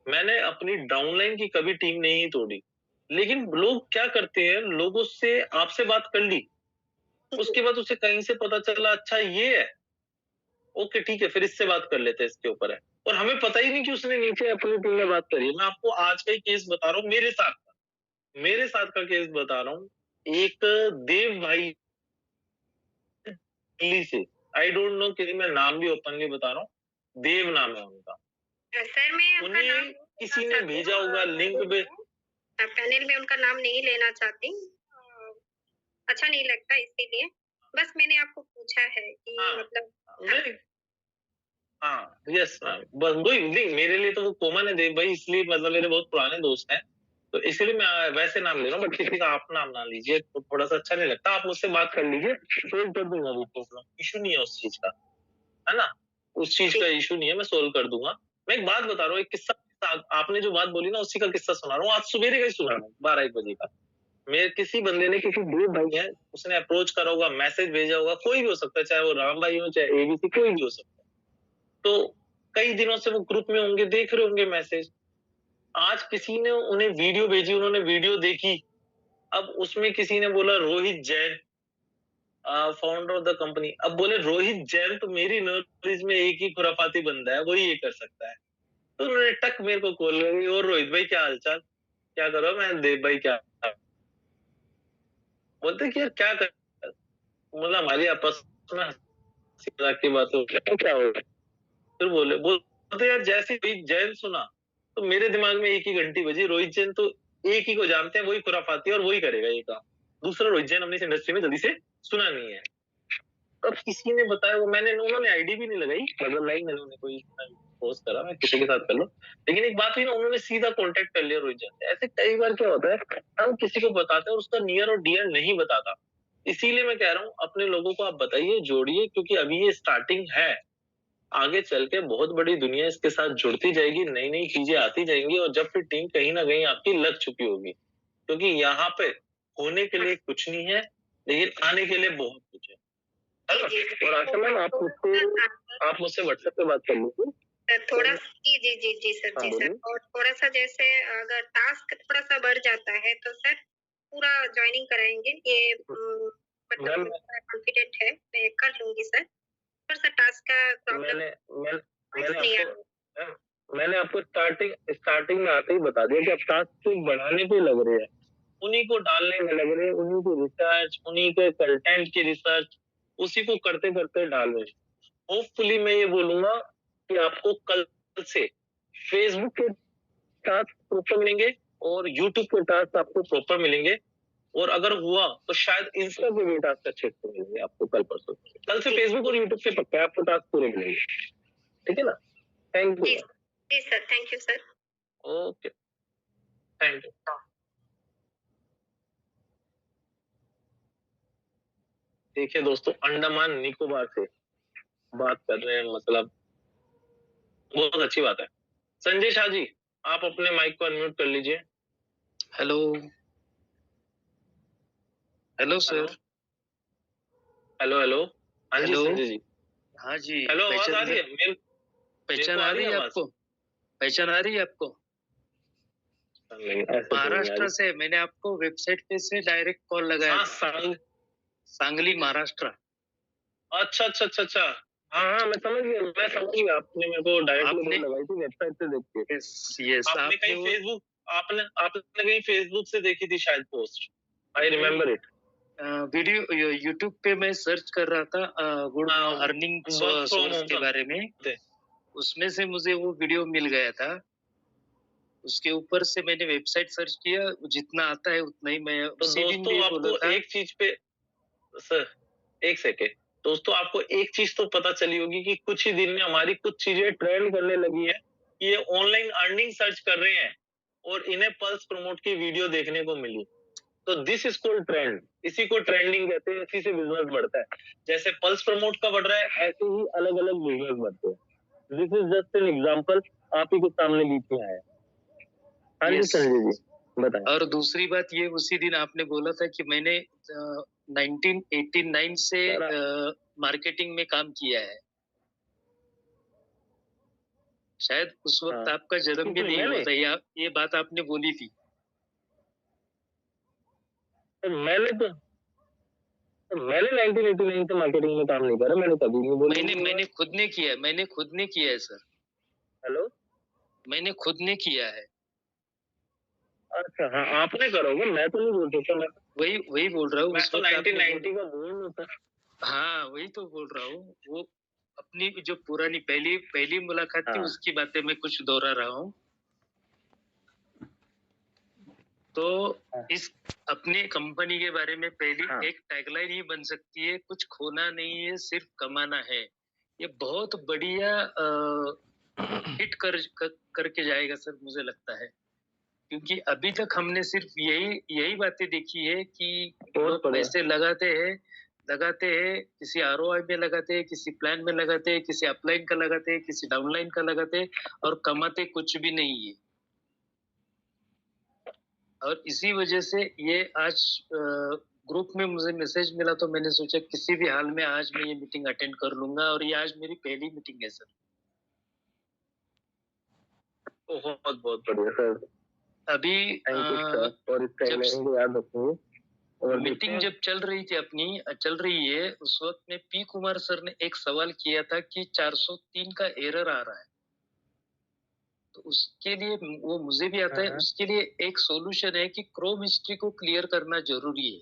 मैंने अपनी डाउनलाइन की कभी टीम नहीं तोड़ी। लेकिन लोग क्या करते हैं, लोगों से आपसे बात कर ली, उसके बाद उसे कहीं से पता चला अच्छा ये है, ओके ठीक है, फिर इससे बात कर लेते हैं, इसके ऊपर है, और हमें पता ही नहीं कि उसने नीचे अपनी टीम में बात करी है। मैं आपको आज का ही केस बता रहा हूँ, मेरे साथ का केस बता रहा हूँ। एक देव भाई दिल्ली से, आई डोंट नो, किसी मैं नाम भी ओपनली बता रहा हूँ, देव नाम है उनका। सर मैं आपका उन्हें नाम किसी ने भेजा होगा लिंक पे। पैनल में उनका नाम नहीं लेना चाहती, अच्छा नहीं लगता इसीलिए। बस मैंने आपको पूछा है कि मतलब नहीं, हाँ यस मैम, बस वही नहीं, मेरे लिए तो वो कॉमन है देव भाई, इसलिए मतलब मेरे बहुत पुराने दोस्त हैं, तो इसीलिए मैं वैसे नाम ले रहा हूँ, बट किसी का आप नाम ना लीजिए, तो थोड़ा सा अच्छा नहीं लगता। आप मुझसे बात कर लीजिए, सोल्व कर दूंगा, वो प्रॉब्लम इशू नहीं है उस चीज का, है ना, उस चीज का इशू नहीं है, मैं सोल्व कर दूंगा। मैं एक बात बता रहा हूँ, एक किस्सा, आपने जो बात बोली ना, उसी का किस्सा सुना रहा हूँ, आज सवेरे का ही सुना रहा हूँ, 12-1 बजे का। मेरे किसी बंदे ने, किसी देव भाई है, उसने अप्रोच करा होगा, मैसेज भेजा होगा, कोई भी हो सकता है, चाहे वो राम भाई हो, चाहे एबीसी, कोई भी हो सकता है। तो कई दिनों से वो ग्रुप में होंगे, देख रहे होंगे मैसेज, आज किसी ने उन्हें वीडियो भेजी, उन्होंने वीडियो देखी, अब उसमें किसी ने बोला Rohit Jain, founder of the company. अब बोले रोहित जैन तो मेरी नॉलेज में एक ही खुराफाती बंदा है, वही ये कर सकता है। तो उन्होंने टक मेरे को कॉल करी, और रोहित भाई क्या हालचाल, क्या करो, मैं देव भाई क्या, बोलते कि यार क्या कर, मतलब हमारी आपस में हंसी मजाक की बात हो, क्या हो रहा है, फिर बोलते यार जैसे रोहित जैन सुना, तो मेरे दिमाग में एक ही घंटी बजी, रोहित जैन तो एक ही को जानते हैं, वही खुराफाती है और वही करेगा ये काम, दूसरा रोहित जैन हमने इस इंडस्ट्री में जल्दी से सुना नहीं है। अब किसी ने बताया, वो मैंने, उन्होंने आईडी भी नहीं लगाई, मतलब नहीं मैंने उन्हें कोई पोस्ट करा, मैं किसी के साथ कर लो, लेकिन एक बात हुई ना, उन्होंने सीधा कांटेक्ट कर लिया रोहित जैन से। ऐसे कई बार क्या होता है, हम किसी को बताते हैं और उसका नियर और डियर नहीं बताता, इसीलिए मैं कह रहा हूँ अपने लोगों को आप बताइए, जोड़िए, क्योंकि अभी ये स्टार्टिंग है, आगे चल के बहुत बड़ी दुनिया इसके साथ जुड़ती जाएगी, नई नई चीजें आती जाएंगी, और जब फिर टीम कहीं ना कहीं आपकी लग चुकी होगी, क्योंकि यहाँ पे होने के लिए कुछ नहीं है, लेकिन आने के लिए बहुत कुछ है ना। और आशा मैम, आप मुझसे व्हाट्सएप पे बात कर लीजिए थोड़ा, जी जी जी जी सर, जी सर। और थोड़ा सा जैसे अगर टास्क थोड़ा सा बढ़ जाता है तो सर पूरा ज्वाइनिंग कराएंगे, ये मतलब कॉन्फिडेंट है, मैं कर लूंगी सर। थोड़ा सा टास्क का प्रॉब्लम मैंने आपको स्टार्टिंग में आते ही बता दिया कि अब टास्क बढ़ाने पे लग रहे हैं, उन्हीं को डालने में लग रहे हैं, उन्हीं को रिसर्च, उन्हीं के कंटेंट की रिसर्च, उसी को करते करते डाल रहे हैं। होपफुली मैं ये बोलूंगा कि आपको कल से फेसबुक के टास्क प्रॉपर मिलेंगे और यूट्यूब के टास्क आपको प्रॉपर मिलेंगे, और अगर हुआ तो शायद इंस्टा पे भी टास्क अच्छे से मिलेंगे आपको कल परसों। कल से फेसबुक और यूट्यूब के पक्का आपको टास्क पूरे मिलेंगे, ठीक है ना। Thank you. जी sir, thank you sir. Okay, thank you. देखिए दोस्तों, अंडमान निकोबार से बात कर रहे हैं, मतलब बहुत अच्छी बात है। संजय शाह जी, आप अपने माइक को अनम्यूट कर लीजिए। Hello, hello sir. Hello hello, हाँ जी संजय जी। हाँ जी, हेलो, आवाज आ रही है? पहचान आ रही है आपको? पहचान आ रही है आपको? महाराष्ट्र से मैंने आपको वेबसाइट पे से डायरेक्ट कॉल लगाया था। सांगली महाराष्ट्र। अच्छा अच्छा अच्छा अच्छा, हाँ हाँ मैं समझ गया, आपने मेरे को डायरेक्टली लगाई थी वेबसाइट से देख के। यस, आपने कहीं फेसबुक, आपने कहीं फेसबुक से देखी थी शायद post, I remember it. Video YouTube पे मैं सर्च कर रहा था गुड अर्निंग सोर्स के बारे में, उसमें से मुझे वो वीडियो मिल गया था। उसके ऊपर से मैंने वेबसाइट सर्च किया, जितना आता है उतना ही मैं तो दोस्तों आपको एक चीज पे सर, एक सेकेंड दोस्तों, आपको एक चीज तो पता चली होगी कि कुछ ही दिन में हमारी कुछ चीजें ट्रेंड करने लगी है। ये ऑनलाइन अर्निंग सर्च कर रहे हैं और इन्हें पल्स प्रमोट की वीडियो देखने को मिली। तो दिस इज कॉल्ड ट्रेंड, इसी को ट्रेंडिंग कहते हैं, इसी से बिजनेस बढ़ता है। जैसे पल्स प्रमोट का बढ़ रहा है, ऐसे ही अलग अलग बिजनेस बढ़ते हैं। This is just an example, आप ही के सामने बीच में आया। हाँ जी संजय जी बताएं। और दूसरी बात ये, उसी दिन आपने बोला था कि मैंने 1989 से मार्केटिंग में काम किया है। शायद उस वक्त आपका जन्म भी नहीं हुआ था, ये बात आपने बोली थी। मैंने 1989 से मार्केटिंग में काम नहीं करा, मैंने कभी नहीं बोला। मैंने खुद ने किया है सर। हेलो, मैंने खुद ने किया है। अच्छा हाँ, आपने करा होगा, मैं तो नहीं बोल सकता। मैं वही बोल रहा हूँ। मैं तो 1990 का बोल रहा था। हाँ वही तो बोल रहा हूँ। वो अपनी जो पुरानी पहली मुलाकात थी, उसकी बातें मैं कुछ दोहरा रहा हूँ। तो इस अपने कंपनी के बारे में पहली एक टैगलाइन ही बन सकती है, कुछ खोना नहीं है, सिर्फ कमाना है। ये बहुत बढ़िया हिट करके जाएगा सर, मुझे लगता है। क्योंकि अभी तक हमने सिर्फ यही बातें देखी है कि लोग पैसे लगाते हैं, किसी ROI में लगाते हैं, किसी प्लान में लगाते हैं, किसी अपलाइन का लगाते हैं, किसी डाउनलाइन का लगाते हैं, और कमाते कुछ भी नहीं है। और इसी वजह से ये आज ग्रुप में मुझे मैसेज मिला, तो मैंने सोचा किसी भी हाल में आज मैं ये मीटिंग अटेंड कर लूंगा, और ये आज मेरी पहली मीटिंग है सर। बहुत बहुत बढ़िया सर। अभी और इस टाइमिंग को याद रखिए। और मीटिंग जब चल रही है, उस वक्त में पी कुमार सर ने एक सवाल किया था कि 403 का एरर आ रहा है। तो उसके लिए, वो मुझे भी आता है, उसके लिए एक सॉल्यूशन है कि क्रोम हिस्ट्री को क्लियर करना जरूरी है।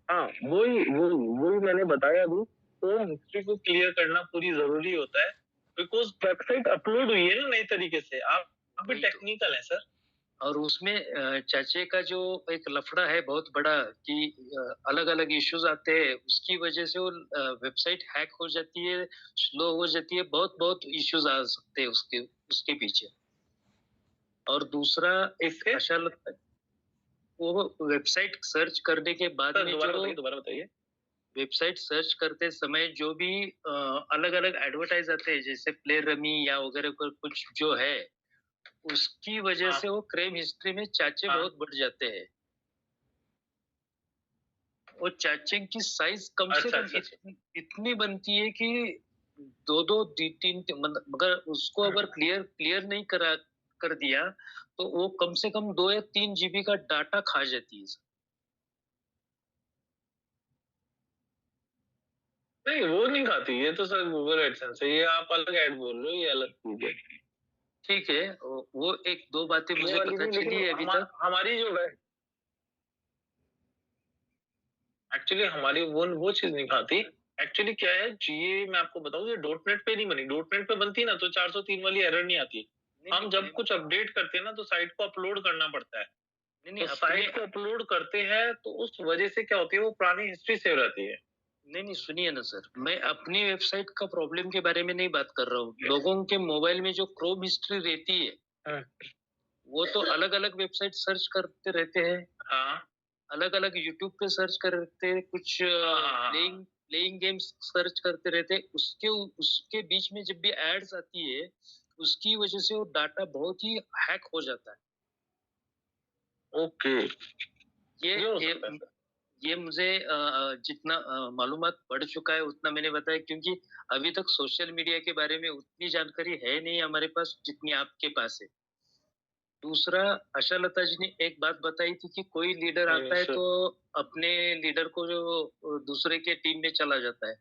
हाँ वही मैंने बताया अभी। क्रोम हिस्ट्री को क्लियर करना पूरी जरूरी होता है, बिकॉज वेबसाइट अपलोड हुई है ना नए तरीके से। आप भी टेक्निकल है सर। और उसमें चाचे का जो एक लफड़ा है बहुत बड़ा, कि अलग अलग इश्यूज आते हैं, उसकी वजह से वो वेबसाइट हैक हो जाती है, स्लो हो जाती है, बहुत इश्यूज आ सकते हैं उसके पीछे। और दूसरा एक आशा लगता है, वो वेबसाइट सर्च करने के बाद में दोबारा बताइए। वेबसाइट सर्च करते समय जो भी अलग अलग एडवर्टाइज आते हैं, जैसे प्ले रमी या वगैरह कुछ जो है, उसकी वजह से वो क्रेम हिस्ट्री में चाचे बहुत बढ़ जाते हैं। वो चाचे की साइज कम से कम इतनी बनती है कि 2-3, मगर उसको अगर क्लियर नहीं कर दिया, तो वो कम से कम 2 या 3 GB का डाटा खा जाती है। नहीं, वो नहीं खाती, ये तो सर गूगल एडसेंस है, ये आप अलग ऐड बोल रहे हो, ये अलग चीज है। ठीक है, वो 1-2 बातें मुझे पता चली है अभी तक। हमारी जो है एक्चुअली हमारी वो चीज नहीं खाती। एक्चुअली क्या है, ये मैं आपको बताऊं, ये डॉटनेट पे नहीं बनी। डॉटनेट पे बनती ना तो 403 वाली एरर नहीं आती। हम जब कुछ अपडेट करते हैं ना, तो साइट को अपलोड करना पड़ता है। नहीं, साइट को अपलोड करते हैं तो उस वजह से क्या होती है, वो पुरानी हिस्ट्री सेव रहती है। नहीं, सुनिए ना सर, मैं अपनी वेबसाइट का प्रॉब्लम के बारे में नहीं बात कर रहा हूँ। लोगों के मोबाइल में जो क्रोम हिस्ट्री रहती है, वो तो अलग अलग वेबसाइट सर्च करते रहते हैं। हाँ, अलग अलग यूट्यूब पे सर्च करते हैं, कुछ प्लेइंग गेम्स सर्च करते रहते हैं। उसके बीच में जब भी एड्स आती है, उसकी वजह से वो डाटा बहुत ही हैक हो जाता है। ओके, ये मुझे जितना मालूमात बढ़ चुका है उतना मैंने बताया, क्योंकि अभी तक सोशल मीडिया के बारे में उतनी जानकारी है नहीं हमारे पास जितनी आपके पास है। दूसरा, आशा लता जी ने एक बात बताई थी कि कोई लीडर आता है तो अपने लीडर को जो दूसरे के टीम में चला जाता है,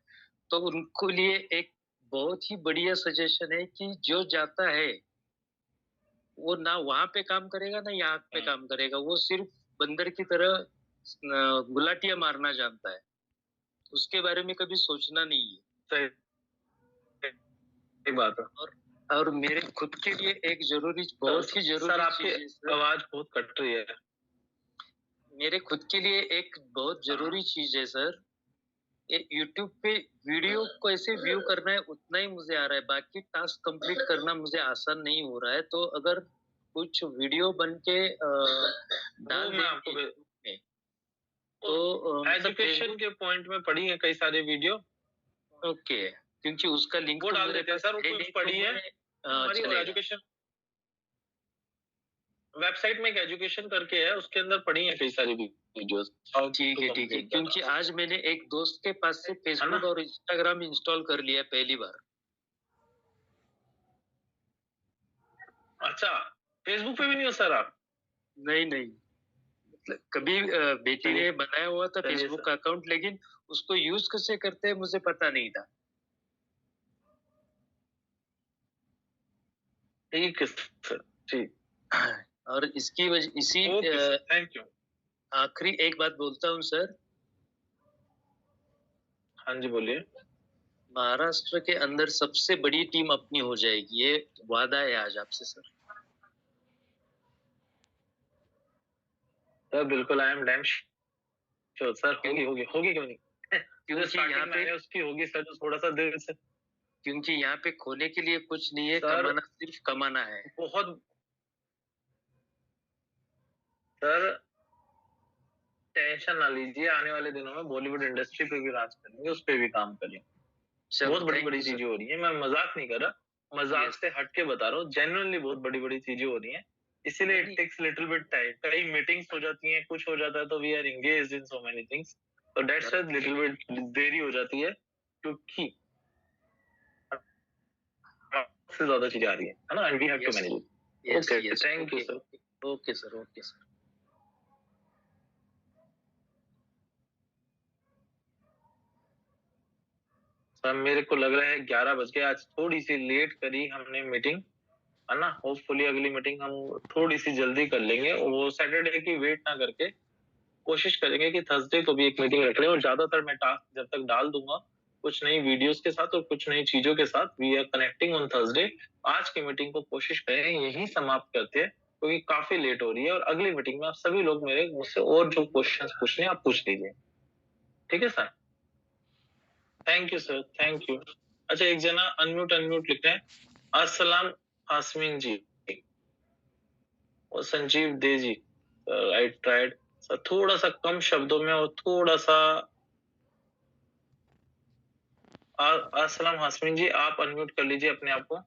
तो उनको लिए एक बहुत ही बढ़िया सजेशन है कि जो जाता है वो ना वहां पे काम करेगा ना यहाँ पे काम करेगा, वो सिर्फ बंदर की तरह गुलाटियां मारना जानता है। उसके बारे में कभी सोचना नहीं है। सही बात है। और मेरे खुद के लिए एक बहुत ही जरूरी सर, आपकी आवाज बहुत कट रही है। मेरे खुद के लिए एक बहुत जरूरी चीज है सर, ये यूट्यूब पे वीडियो को ऐसे व्यू करना है उतना ही मुझे आ रहा है, बाकी टास्क कंप्लीट करना मुझे आसान नहीं हो रहा है। तो अगर कुछ वीडियो बन के डाल मैं आपको दें तो एजुकेशन के पॉइंट में पढ़ी है कई सारे वीडियो। ओके, क्योंकि उसका लिंक वो डाल देते हैं सर, वो कुछ पढ़ी है हमारी एजुकेशन वेबसाइट में, एक एजुकेशन करके है, उसके अंदर पढ़ी है कई सारी वीडियोस। ठीक है ठीक है, क्योंकि आज मैंने एक दोस्त के पास से फेसबुक और इंस्टाग्राम इंस्टॉल कर लिया पहली बार। अच्छा, फेसबुक पे भी नहीं हो सर आप? नहीं नहीं, मतलब कभी बेटी ने बनाया हुआ था फेसबुक का अकाउंट, लेकिन उसको यूज कैसे करते हैं मुझे पता नहीं था। ठीक है सर, ठीक। और इसकी वजह इसी थैंक यू। आखिरी एक बात बोलता हूँ सर। हाँ जी बोलिए। महाराष्ट्र के अंदर सबसे बड़ी टीम अपनी हो जाएगी, ये वादा है आज आपसे सर। सर बिल्कुल, I am damn sure sir, होगी होगी होगी, क्यों नहीं। क्योंकि यहाँ पे उसकी होगी सर, जो थोड़ा सा दिल से, क्योंकि यहाँ पे खोने के लिए कुछ नहीं है, कमाना सिर्फ कमाना है। बहुत सर टेंशन ना लीजिए, आने वाले दिनों में बॉलीवुड इंडस्ट्री पे भी राज करेंगे, उस पे भी काम करेंगे। बहुत बड़ी बड़ी चीजें हो रही है, मैं मजाक नहीं कर रहा, मजाक से हट के बता रहा हूँ, जेन्युइनली बहुत बड़ी बड़ी चीजें हो रही हैं। इसीलिए it takes little bit time, कई मीटिंग्स हो जाती हैं, कुछ हो जाता है, तो we are engaged in so many things, तो दैट्स व्हाई लिटिल बिट देरी हो जाती है, क्योंकि से ज्यादा चीजें आ रही है ना, and we have to manage it. Okay, thank you sir. Okay sir, okay sir. Sir मेरे को लग रहा है 11 बज गए, आज थोड़ी सी लेट करी हमने मीटिंग, है ना। होपफुली अगली मीटिंग हम थोड़ी सी जल्दी कर लेंगे, वो सैटरडे की वेट ना करके कोशिश करेंगे कि थर्सडे को भी एक मीटिंग रख लें। और ज्यादातर मैं टास्क जब तक डाल दूंगा कुछ नई वीडियोस के साथ और कुछ नई चीजों के साथ, we are connecting on Thursday. आज की मीटिंग को कोशिश करें यही समाप्त करते हैं, क्योंकि काफी लेट हो रही है, और अगली मीटिंग में आप सभी लोग मेरे मुझसे और जो क्वेश्चंस पूछने आप पूछ लीजिए, ठीक है sir. Thank you sir, thank you. अच्छा, एक जना अनम्यूट लिख रहे हैं, अस्सलाम आसमीन जी और संजीव दे जी। आई ट्राइड सर, थोड़ा सा कम शब्दों में और थोड़ा सा। अस्सलाम हासमीन जी, आप अनम्यूट कर लीजिए अपने आप को।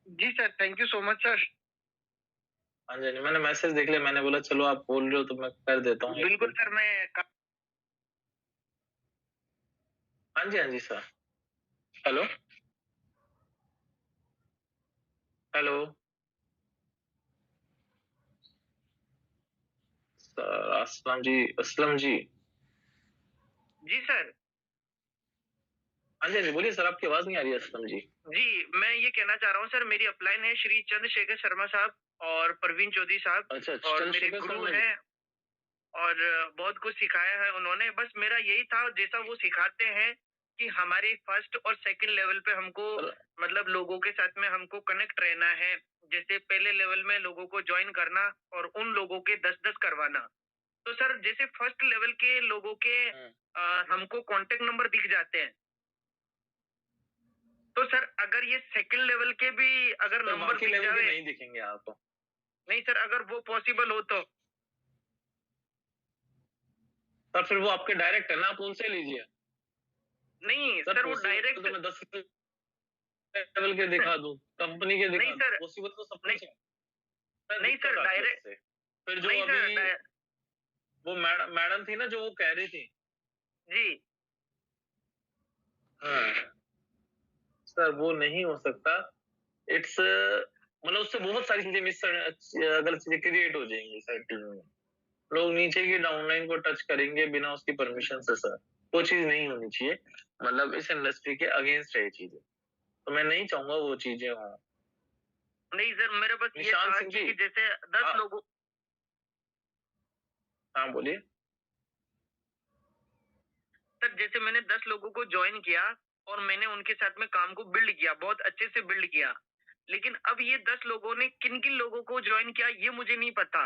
जी sir, thank you so much sir. हाँ जी, मैंने मैसेज देख लिया, मैंने बोला चलो आप बोल रहे हो तो मैं कर देता हूँ। बिल्कुल सर, मैं हाँ जी sir. Hello hello sir, Aslam ji. जी सर। हाँ जी बोलिए सर, आपकी आवाज नहीं आ रही है असलम जी। जी, मैं ये कहना चाह रहा हूँ सर, मेरी अपलाइन है श्री चंद्रशेखर शर्मा साहब और परवीन चौधरी साहब। अच्छा, और मेरे गुरु हैं और बहुत कुछ सिखाया है उन्होंने। बस मेरा यही था, जैसा वो सिखाते हैं कि हमारे फर्स्ट और सेकंड लेवल पे हमको मतलब लोगों के साथ में हमको कनेक्ट रहना है। जैसे पहले लेवल में लोगों को ज्वाइन करना और उन लोगों के 10-10 करवाना। तो सर जैसे फर्स्ट लेवल के लोगों के हमको कांटेक्ट नंबर दिख जाते हैं, तो सर अगर ये सेकंड लेवल के भी अगर नंबर दिख जाए, नहीं दिखेंगे आपको। नहीं सर, अगर वो पॉसिबल हो तो फिर वो आपके डायरेक्ट है ना, आप उनसे लीजिए। नहीं सर, वो डायरेक्ट तो मैं 10 लेवल के दिखा दूं, कंपनी के दिखा दूं, पॉसिबल तो सब कुछ है। नहीं सर, डायरेक्ट फिर जो अभी वो मैडम थी ना जो वो कह रही थी जी, हाँ सर, वो नहीं हो सकता। इट्स मतलब उससे बहुत सारी चीजें मिस गलत चीजें क्रिएट हो जाएंगी सर टीम में। लोग नीचे की डाउनलाइन को टच करेंगे बिना उसकी परमिशन से सर, वो चीज नहीं होनी चाहिए। मतलब इस इंडस्ट्री के अगेंस्ट है ये चीजें, तो मैं नहीं चाहूंगा वो चीजें हों। नहीं सर, मेरे पास ये था कि जैसे 10 लोगों। हाँ बोलिए सर, जैसे मैंने 10 लोगों को ज्वाइन किया और मैंने उनके साथ में काम को बिल्ड किया, बहुत अच्छे से बिल्ड किया, लेकिन अब ये 10 लोगों ने किन किन लोगों को ज्वाइन किया ये मुझे नहीं पता।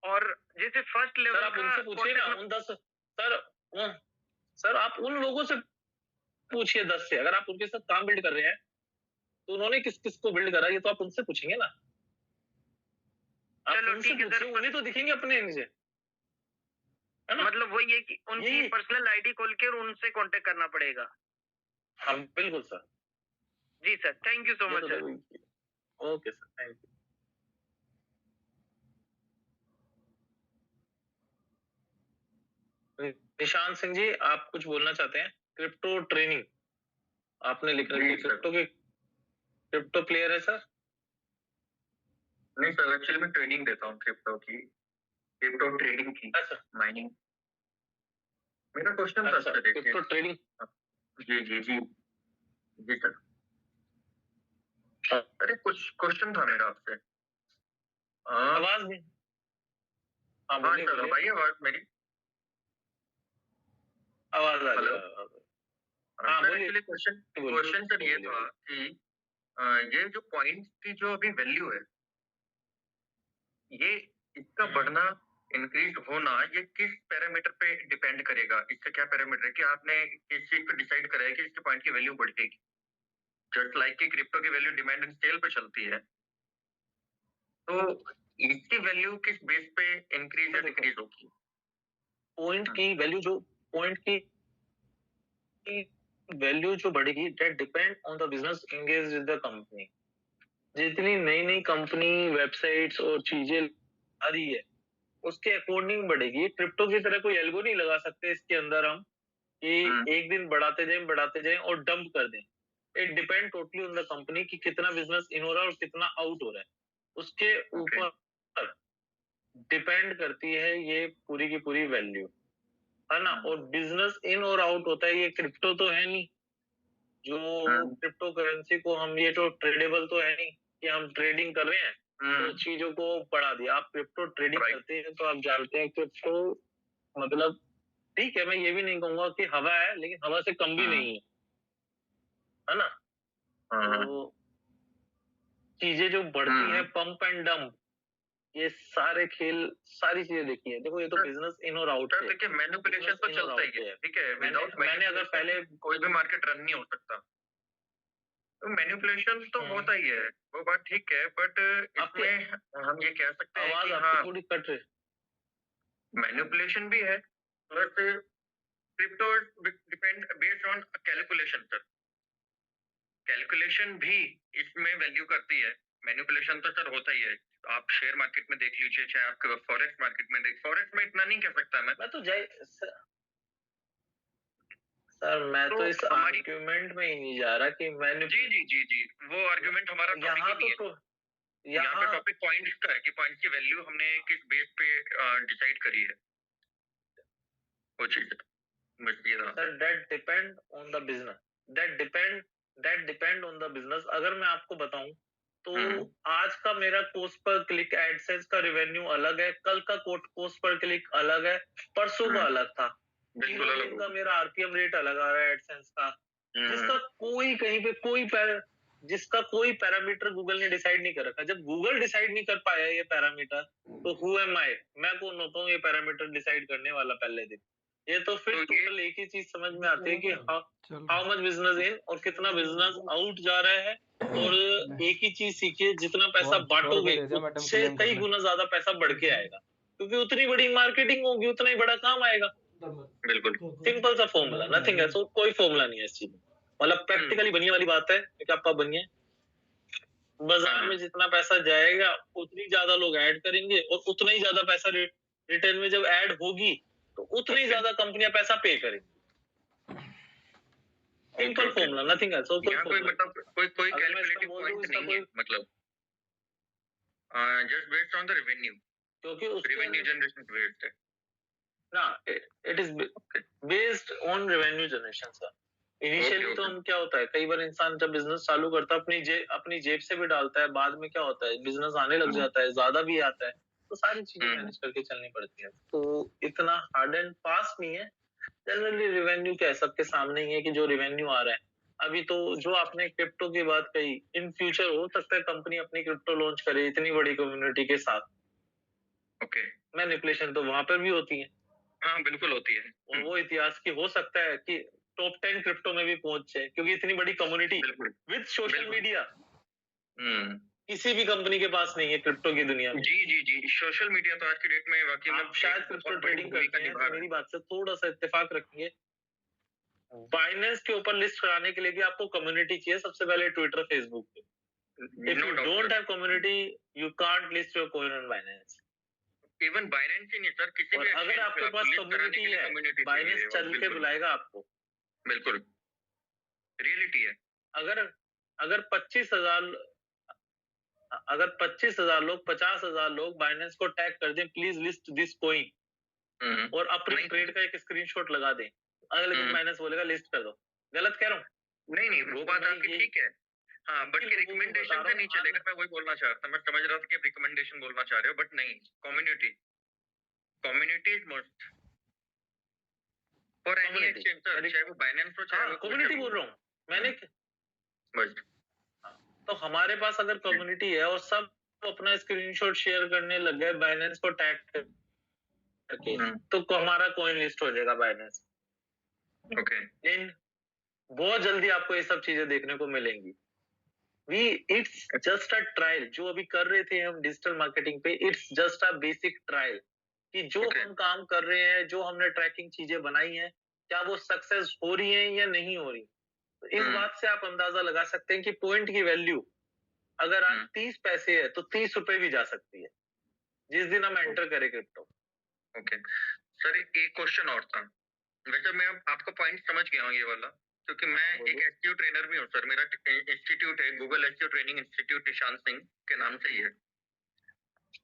और जैसे फर्स्ट सर लेवल आप उनसे पूछिए ना, उन 10 सर आप उन लोगों से पूछिए 10 से, अगर आप उनके साथ काम बिल्ड कर रहे हैं तो उन्होंने किस किस को बिल्ड करा, ये तो आप उनसे पूछेंगे ना। आप चलो उनसे ठीक है पूछिए, सर, उन्हें तो दिखेंगे अपने नीचे, है ना। मतलब वही है कि उनकी पर्सनल आईडी खोल के और उनसे कांटेक्ट करना पड़ेगा। हाँ बिल्कुल सर। जी सर, थैंक यू सो ये मच तो सर। देखो, okay sir, thank you. Nishant Singh ji, आप कुछ बोलना चाहते हैं? क्रिप्टो ट्रेनिंग आपने लिख रखी है, क्रिप्टो प्लेयर है सर? नहीं सर, एक्चुअली मैं ट्रेनिंग देता हूँ क्रिप्टो की, क्रिप्टो ट्रेडिंग की, अच्छा माइनिंग। मेरा क्वेश्चन था अच्छा, सर, क्रिप्टो ट्रेडिंग। जी जी जी जी सर। अरे कुछ क्वेश्चन था मेरा आपसे। आवाज नहीं। हाँ हाँ बोलिए सर, बोलिए, अब आई आवाज मेरी? आवाज आ रही हेलो। है। हाँ सर बोलिए एक्चुअली क्वेश्चन सर ये था कि ये जो पॉइंट की जो अभी वैल्यू है, ये इसका बढ़ना, इंक्रीज होना, ये किस पैरामीटर पे डिपेंड करेगा? इसका क्या पैरामीटर है कि आपने किस चीज पे डिसाइड करा है कि इसके पॉइंट की वैल्यू बढ़ेगी? जस्ट लाइक कि क्रिप्टो की वैल्यू डिमांड एंड सेल पे चलती है, तो इसकी वैल्यू किस बेस पे इंक्रीज या डिक्रीज होगी? पॉइंट की वैल्यू, जो पॉइंट की वैल्यू जो बढ़ेगी, that depend on the business engage with the company. जितनी नई नई कंपनी, वेबसाइट्स और चीजें आ रही है, उसके अकॉर्डिंग बढ़ेगी। क्रिप्टो की तरह कोई एल्गो नहीं लगा सकते इसके अंदर हम कि एक दिन बढ़ाते जाएं और डंप कर दें। It depend totally on the company कि कितना बिजनेस इन हो रहा है और कितना आउट हो रहा है, उसके ऊपर डिपेंड करती है ये पूरी की पूरी वैल्यू, है ना। और बिजनेस इन और आउट होता है, ये क्रिप्टो तो है नहीं जो क्रिप्टो करेंसी को हम, ये तो ट्रेडेबल तो है नहीं कि हम ट्रेडिंग कर रहे हैं तो चीजों को बढ़ा दिया। आप क्रिप्टो ट्रेडिंग करते हैं तो आप जानते हैं क्रिप्टो मतलब, ठीक है, मैं ये भी नहीं कहूंगा कि हवा है, लेकिन हवा से कम भी नहीं है ना। तो चीजें जो बढ़ती है, पंप एंड डंप, ये सारे खेल, सारी चीजें देखी है। देखो ये तो बिजनेस इन और आउट है। देखिए मैनिपुलेशन तो चलता ही है, ठीक है। मैंने अगर पहले कोई भी मार्केट रन नहीं हो सकता, तो मैनिपुलेशन तो होता ही है, वो बात ठीक है। बट इसमें हम ये कह सकते हैं कि हाँ, थोड़ी कट रही, मैनिपुलेशन भी है, plus crypto depend based on calculation sir. Calculation भी इसमें वैल्यू करती है। मैनिपुलेशन तो सर होता ही है, आप शेयर मार्केट में देख लीजिए, चाहे आप फॉरेक्स मार्केट में फॉरेक्स में इतना नहीं कह सकता मैं तो सर मैं तो इस आर्ग्यूमेंट में ही नहीं जा रहा कि मैंने, जी जी जी जी, वो आर्ग्यूमेंट हमारा टॉपिक ही नहीं है। यहाँ पे टॉपिक पॉइंट्स का है कि पॉइंट्स की वैल्यू हमने किस बेस पे डिसाइड करी है, वो चीज बस ये रहा। Sir that depend on the business, that depend on the business. अगर मैं आपको बताऊं तो आज का मेरा कॉस्ट पर क्लिक एडसेंस का रेवेन्यू अलग है, कल का कॉस्ट पर क्लिक अलग है, परसों का अलग था, बिल्कुल अलग का मेरा आरपीएम रेट अलग आ रहा है एडसेंस का, जिसका कोई कहीं पे जिसका कोई पैरामीटर गूगल ने डिसाइड नहीं कर रखा। जब गूगल डिसाइड नहीं कर पाया ये पैरामीटर, तो हु एम आई, मैं कौन होता हूँ ये पैरामीटर डिसाइड करने वाला पहले दिन। ये तो फिर टोटल एक ही चीज समझ में आती है कि हाउ मच बिजनेस इन और कितना बिजनेस आउट जा रहा है। और एक ही चीज सीखिए, जितना पैसा बांटोगे उससे कई गुना ज्यादा पैसा बढ़ के आएगा, क्योंकि उतनी बड़ी मार्केटिंग होगी, उतना ही बड़ा काम आएगा। बिल्कुल सिंपल सा फॉर्मूला, नथिंग एल्स, कोई फॉर्मूला नहीं है इस चीज में। मतलब प्रैक्टिकली बनिए वाली बात है कि आप बनिए, बाजार में जितना पैसा जाएगा उतनी ज्यादा लोग ऐड करेंगे और उतना ही ज्यादा पैसा रिटर्न में जब ऐड होगी तो उतनी ज्यादा कंपनियां पैसा पे करेंगी। Simple formula, nothing else. कोई मतलब कोई कैलकुलेटिव पॉइंट नहीं है, मतलब just based on the revenue, क्योंकि रेवेन्यू जनरेशन बेस्ड है ना, it is based on revenue generation sir. Initially तो हम क्या होता है, कई बार इंसान जब बिजनेस चालू करता है अपनी जेब से भी डालता है, बाद में क्या होता है बिजनेस आने लग जाता है, ज्यादा भी आता है, तो सारी चीजें मैनेज करके चलनी पड़ती है। तो इतना हार्ड एंड फास्ट नहीं है। जनरली रेवेन्यू क्या है, सबके सामने ही है कि जो रेवेन्यू आ रहा है। अभी तो जो आपने क्रिप्टो की बात कही, इन फ्यूचर हो सकता है कंपनी अपनी क्रिप्टो लॉन्च करे इतनी बड़ी कम्युनिटी के साथ, ओके। मैनिपुलेशन तो वहां पर भी होती है। हाँ बिल्कुल होती है। और वो इतिहास की हो सकता है कि टॉप 10 क्रिप्टो में भी पहुंच जाए, क्योंकि इतनी बड़ी कम्युनिटी बिल्कुल विद सोशल बिल्कुल। मीडिया किसी किसी भी कंपनी के पास नहीं है क्रिप्टो की दुनिया में। जी जी जी, सोशल मीडिया तो आज की डेट में वाकई में आप शायद एक क्रिप्टो बहुत बड़ी ट्रेडिंग भूमिका करते हैं निभा तो रहा मेरी है। बात से थोड़ा सा इत्तेफाक रखेंगे। बाइनेंस के ऊपर लिस्ट कराने के लिए भी आपको कम्युनिटी चाहिए, सबसे पहले ट्विटर, फेसबुक पे। If no you doubt don't sir. Have community, you can't list your coin on Binance. Even Binance ही नहीं सर, किसी और भी अगर exchange पे आपके आपको पास लिस्ट कराने कम्युनिटी के लिए है, कम्युनिटी बाइनेंस चाहिए। चल के बिल्कुल बुलाएगा आपको। बिल्कुल, रियलिटी है। अगर अगर 25,000 अगर 25,000 लोग, 50,000 लोग बाइनेंस को टैग कर दें, प्लीज लिस्ट दिस कॉइन, और अपने नहीं ट्रेड का एक स्क्रीनशॉट लगा दें, अगले दिन बाइनेंस बोलेगा लिस्ट कर दो। गलत कह रहा हूँ? नहीं नहीं, वो बात मैं आपकी यही ठीक है। हाँ, बट लोगों को रिकमेंडेशन बता से रहा नहीं हूँ। चलेगा। मैं वही बोलना चाह रहा था, मैं समझ रहा था कि आप रिकमेंडेशन बोलना चाह रहे हो, बट नहीं, community, community is must for any Community. Exchange sir, चाहे वो बाइनेंस हो चाहे हाँ, वो कोई कम्युनिटी भी बोल हो। रहा हूँ मैंने। बस तो हमारे पास अगर कम्युनिटी है और सब अपना स्क्रीनशॉट शेयर करने लग गए बाइनेंस को टैग करके, तो हमारा कॉइन लिस्ट हो जाएगा बाइनेंस। ओके। लेकिन बहुत जल्दी आपको ये सब चीजें देखने को मिलेंगी। It's just a trial. जो अभी कर रहे थे हम डिजिटल मार्केटिंग पे, it's just a basic trial कि जो हम काम कर रहे हैं, जो हमने ट्रैकिंग चीजें बनाई हैं, क्या वो सक्सेस हो रही हैं या नहीं हो रही। तो इस बात से आप अंदाजा लगा सकते हैं कि पॉइंट की वैल्यू अगर आज 30 पैसे है तो 30 रुपए भी जा सकती है जिस दिन हम एंटर करें क्रिप्टो। ओके सर, एक क्वेश्चन और था। वैसे मैं आपका पॉइंट समझ गया हूँ ये वाला, क्योंकि मैं एक एसईओ ट्रेनर भी हूँ सर। मेरा इंस्टीट्यूट है, गूगल एसईओ ट्रेनिंग इंस्टीट्यूट, निशान सिंह के नाम से ही है।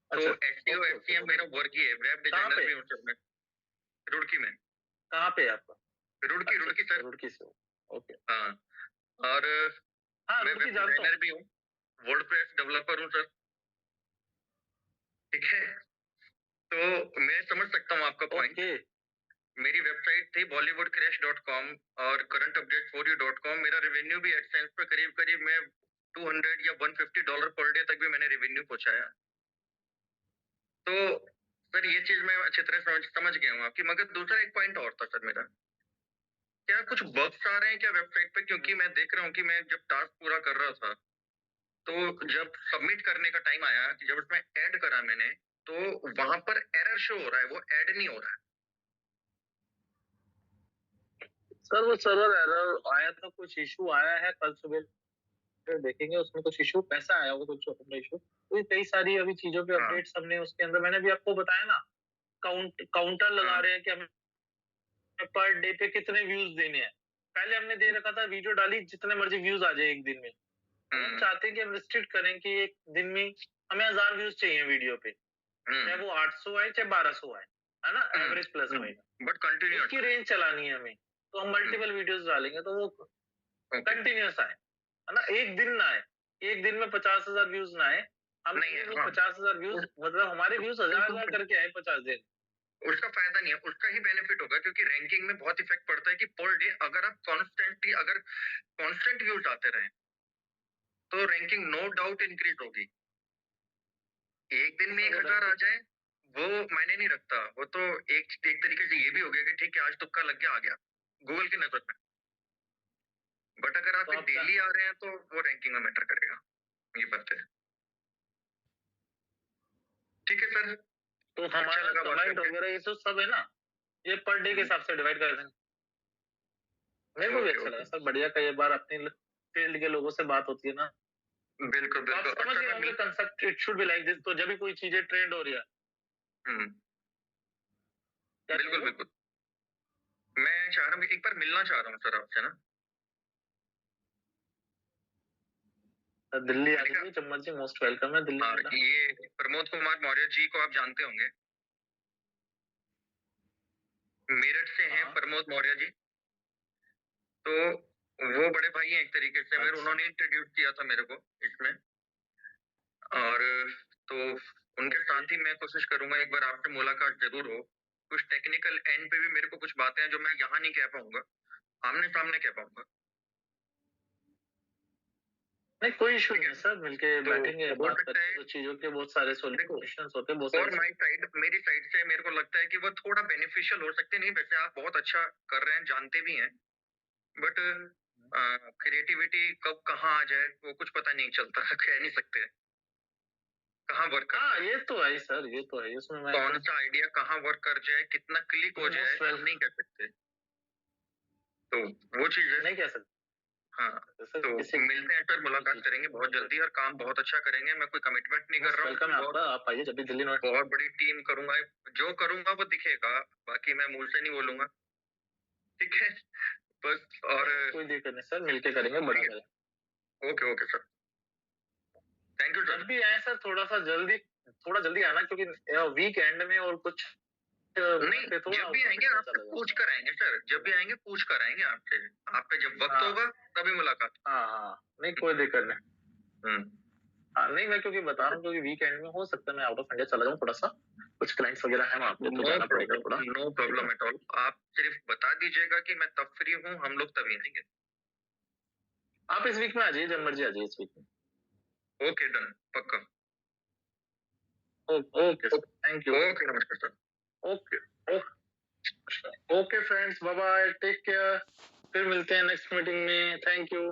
तो एसईओ एसईएम मेरा वर्क ही है। वेब डिजाइनर भी हूँ सर मैं, रुड़की में। कहाँ पे आपका? रुड़की, रुड़की सर। रुड़की से। ओके। हाँ, और मैं वेब डिजाइनर भी हूँ, वर्डप्रेस डेवलपर हूँ सर। ठीक है, तो मैं समझ सकता हूँ आपका पॉइंट। मेरी वेबसाइट थी bollywoodcrash.com और currentupdatesforyou.com। मेरा रेवेन्यू भी एडसेंस पे करीब करीब मैं $200 या $150 पर डे तक भी मैंने रेवेन्यू पहुंचाया। तो सर ये चीज मैं अच्छी तरह समझ गया हूँ आपकी। मगर दूसरा एक पॉइंट और था सर मेरा, क्या कुछ बग्स आ रहे हैं क्या वेबसाइट पे? क्योंकि मैं देख रहा हूँ कि मैं जब टास्क पूरा कर रहा था, तो जब सबमिट करने का टाइम आया, कि जब उसमें ऐड करा मैंने, तो वहां पर एरर शो हो रहा है, वो ऐड नहीं हो रहा है। सर वो सर्वर एरर आया था, कुछ इशू आया है, कल सुबह देखेंगे उसमें कुछ इशू कैसा आया, वो कुछ इशू। तो कई सारी अभी चीजों पे अपडेट्स हमने उसके अंदर, मैंने भी आपको बताया ना, काउंटर लगा रहे हैं कि हमें पर डे पे कितने व्यूज देने हैं। पहले हमने दे रखा था वीडियो डाली जितने मर्जी व्यूज आ जाए एक दिन में। हम चाहते हैं कि हम रिस्ट्रिक्ट करें कि एक दिन में हमें 1000 व्यूज चाहिए वीडियो पे, चाहे वो 800 आए चाहे 1200 आए, है ना, average plus minus, but continuous उसकी रेंज चलानी है हमें। तो हम मल्टीपल वीडियोस डालेंगे तो वो कंटिन्यूअस आए, है ना, एक दिन ना आए। एक दिन में 50,000 व्यूज ना आए। हम नहीं, वो 50,000 व्यूज मतलब हमारे व्यूज 1000 करके आए 50 दिन। उसका फायदा नहीं है, उसका ही बेनिफिट होगा, क्योंकि रैंकिंग में बहुत इफेक्ट पड़ता है कि पर डे अगर आप कॉन्स्टेंटली, अगर कॉन्स्टेंट व्यूज आते रहे, तो रैंकिंग नो डाउट इंक्रीज होगी। एक दिन में 1000 आ जाए वो मायने नहीं रखता। वो तो एक तरीके से ये भी हो गया कि ठीक है आज तुक्का लग गया, आ गया गूगल की नजर में। बट अगर आप डेली आ रहे हैं तो वो रैंकिंग में मैटर करेगा, ये बात है। ठीक है सर, तो हमारा कमेंट वगैरह ये तो सब है ना, ये पर डे के हिसाब से डिवाइड कर देंगे। मेरे को भी अच्छा लगा सर, बढ़िया। कई बार अपनी फील्ड के लोगों से बात होती है ना, बिल्कुल बिल्कुल। आप समझ गए होंगे concept, it should be like this. तो जब भी कोई चीजें ट्रेंड हो रही है, बिल्कुल बिल्कुल। मैं चाह रहा हूँ, एक बार मिलना चाह रहा हूँ सर आपसे ना। दिल्ली आ जाइए, चम्मच जी, मोस्ट वेलकम है दिल्ली। ये प्रमोद कुमार मौर्य जी को आप जानते होंगे, मेरठ से हैं प्रमोद मौर्य जी। तो वो बड़े भाई हैं एक तरीके से, मेरे उन्होंने इंट्रोड्यूस किया था मेरे को इसमें। और तो उनके साथ ही मैं कोशिश करूंगा एक बार आपसे मुलाकात जरूर हो। कुछ टेक्निकल एंड पे भी मेरे को कुछ बातें हैं जो मैं यहाँ नहीं कह पाऊंगा, आमने सामने कह पाऊंगा। नहीं कोई इशू नहीं है सर, मिलके तो बैठेंगे, हो बात सकता करेंगे, है तो चीजों के बहुत सारे सॉल्यूशंस होते हैं, बहुत और सारे माई साइड, मेरी साइड से मेरे को लगता है कि वो थोड़ा बेनिफिशियल हो सकते नहीं, वैसे आप बहुत अच्छा कर रहे हैं, जानते भी हैं, बट क्रिएटिविटी कब कहाँ आ जाए वो कुछ पता नहीं चलता, कह नहीं सकते कहाँ वर्क कर हाँ ये तो है सर, ये तो है, इसमें मैं कौन सा आइडिया कहाँ वर्क कर जाए, कितना क्लिक हो जाए, हम नहीं कह सकते, तो वो चीज है, नहीं कह सकते। हाँ सर तो किसी मिलते हैं सर, मुलाकात करेंगे बहुत जल्दी और काम बहुत अच्छा करेंगे, मैं कोई कमिटमेंट नहीं कर रहा वेलकम है हूँ, आपका, आप आइए जब भी दिल्ली नोट। बहुत बड़ी टीम करूंगा, जो करूंगा वो दिखेगा, बाकी मैं मुंह से नहीं बोलूंगा, ठीक है बस। और कोई दिक्कत नहीं सर, मिलके करेंगे, बड़ा करेंगे। Okay okay sir, thank you sir. जब भी आए सर थोड़ा जल्दी आना, क्योंकि वीकेंड में और कुछ नहीं, जब भी आएंगे आपसे पूछ कर आएंगे सर, जब भी आएंगे पूछ कर आएंगे आपसे, आप पे जब वक्त होगा तभी मुलाकात। हाँ नहीं कोई दिक्कत नहीं। हाँ नहीं, मैं क्योंकि बता रहा हूँ, क्योंकि वीकेंड में हो सकता है मैं आउट ऑफ इंडिया चला जाऊँ, थोड़ा सा कुछ क्लाइंट्स वगैरह है वहाँ पे, तो जाना पड़ेगा थोड़ा। नो प्रॉब्लम एट ऑल, आप सिर्फ बता दीजिएगा कि मैं तब फ्री हूँ, हम लोग तभी आएंगे। आप इस वीक में आ जाइए, जब मर्जी आ जाइए इस वीक में। ओके डन, पक्का। Okay sir, thank you. Okay नमस्कार sir. Okay okay friends, bye bye, take care, फिर मिलते हैं नेक्स्ट मीटिंग में, थैंक यू।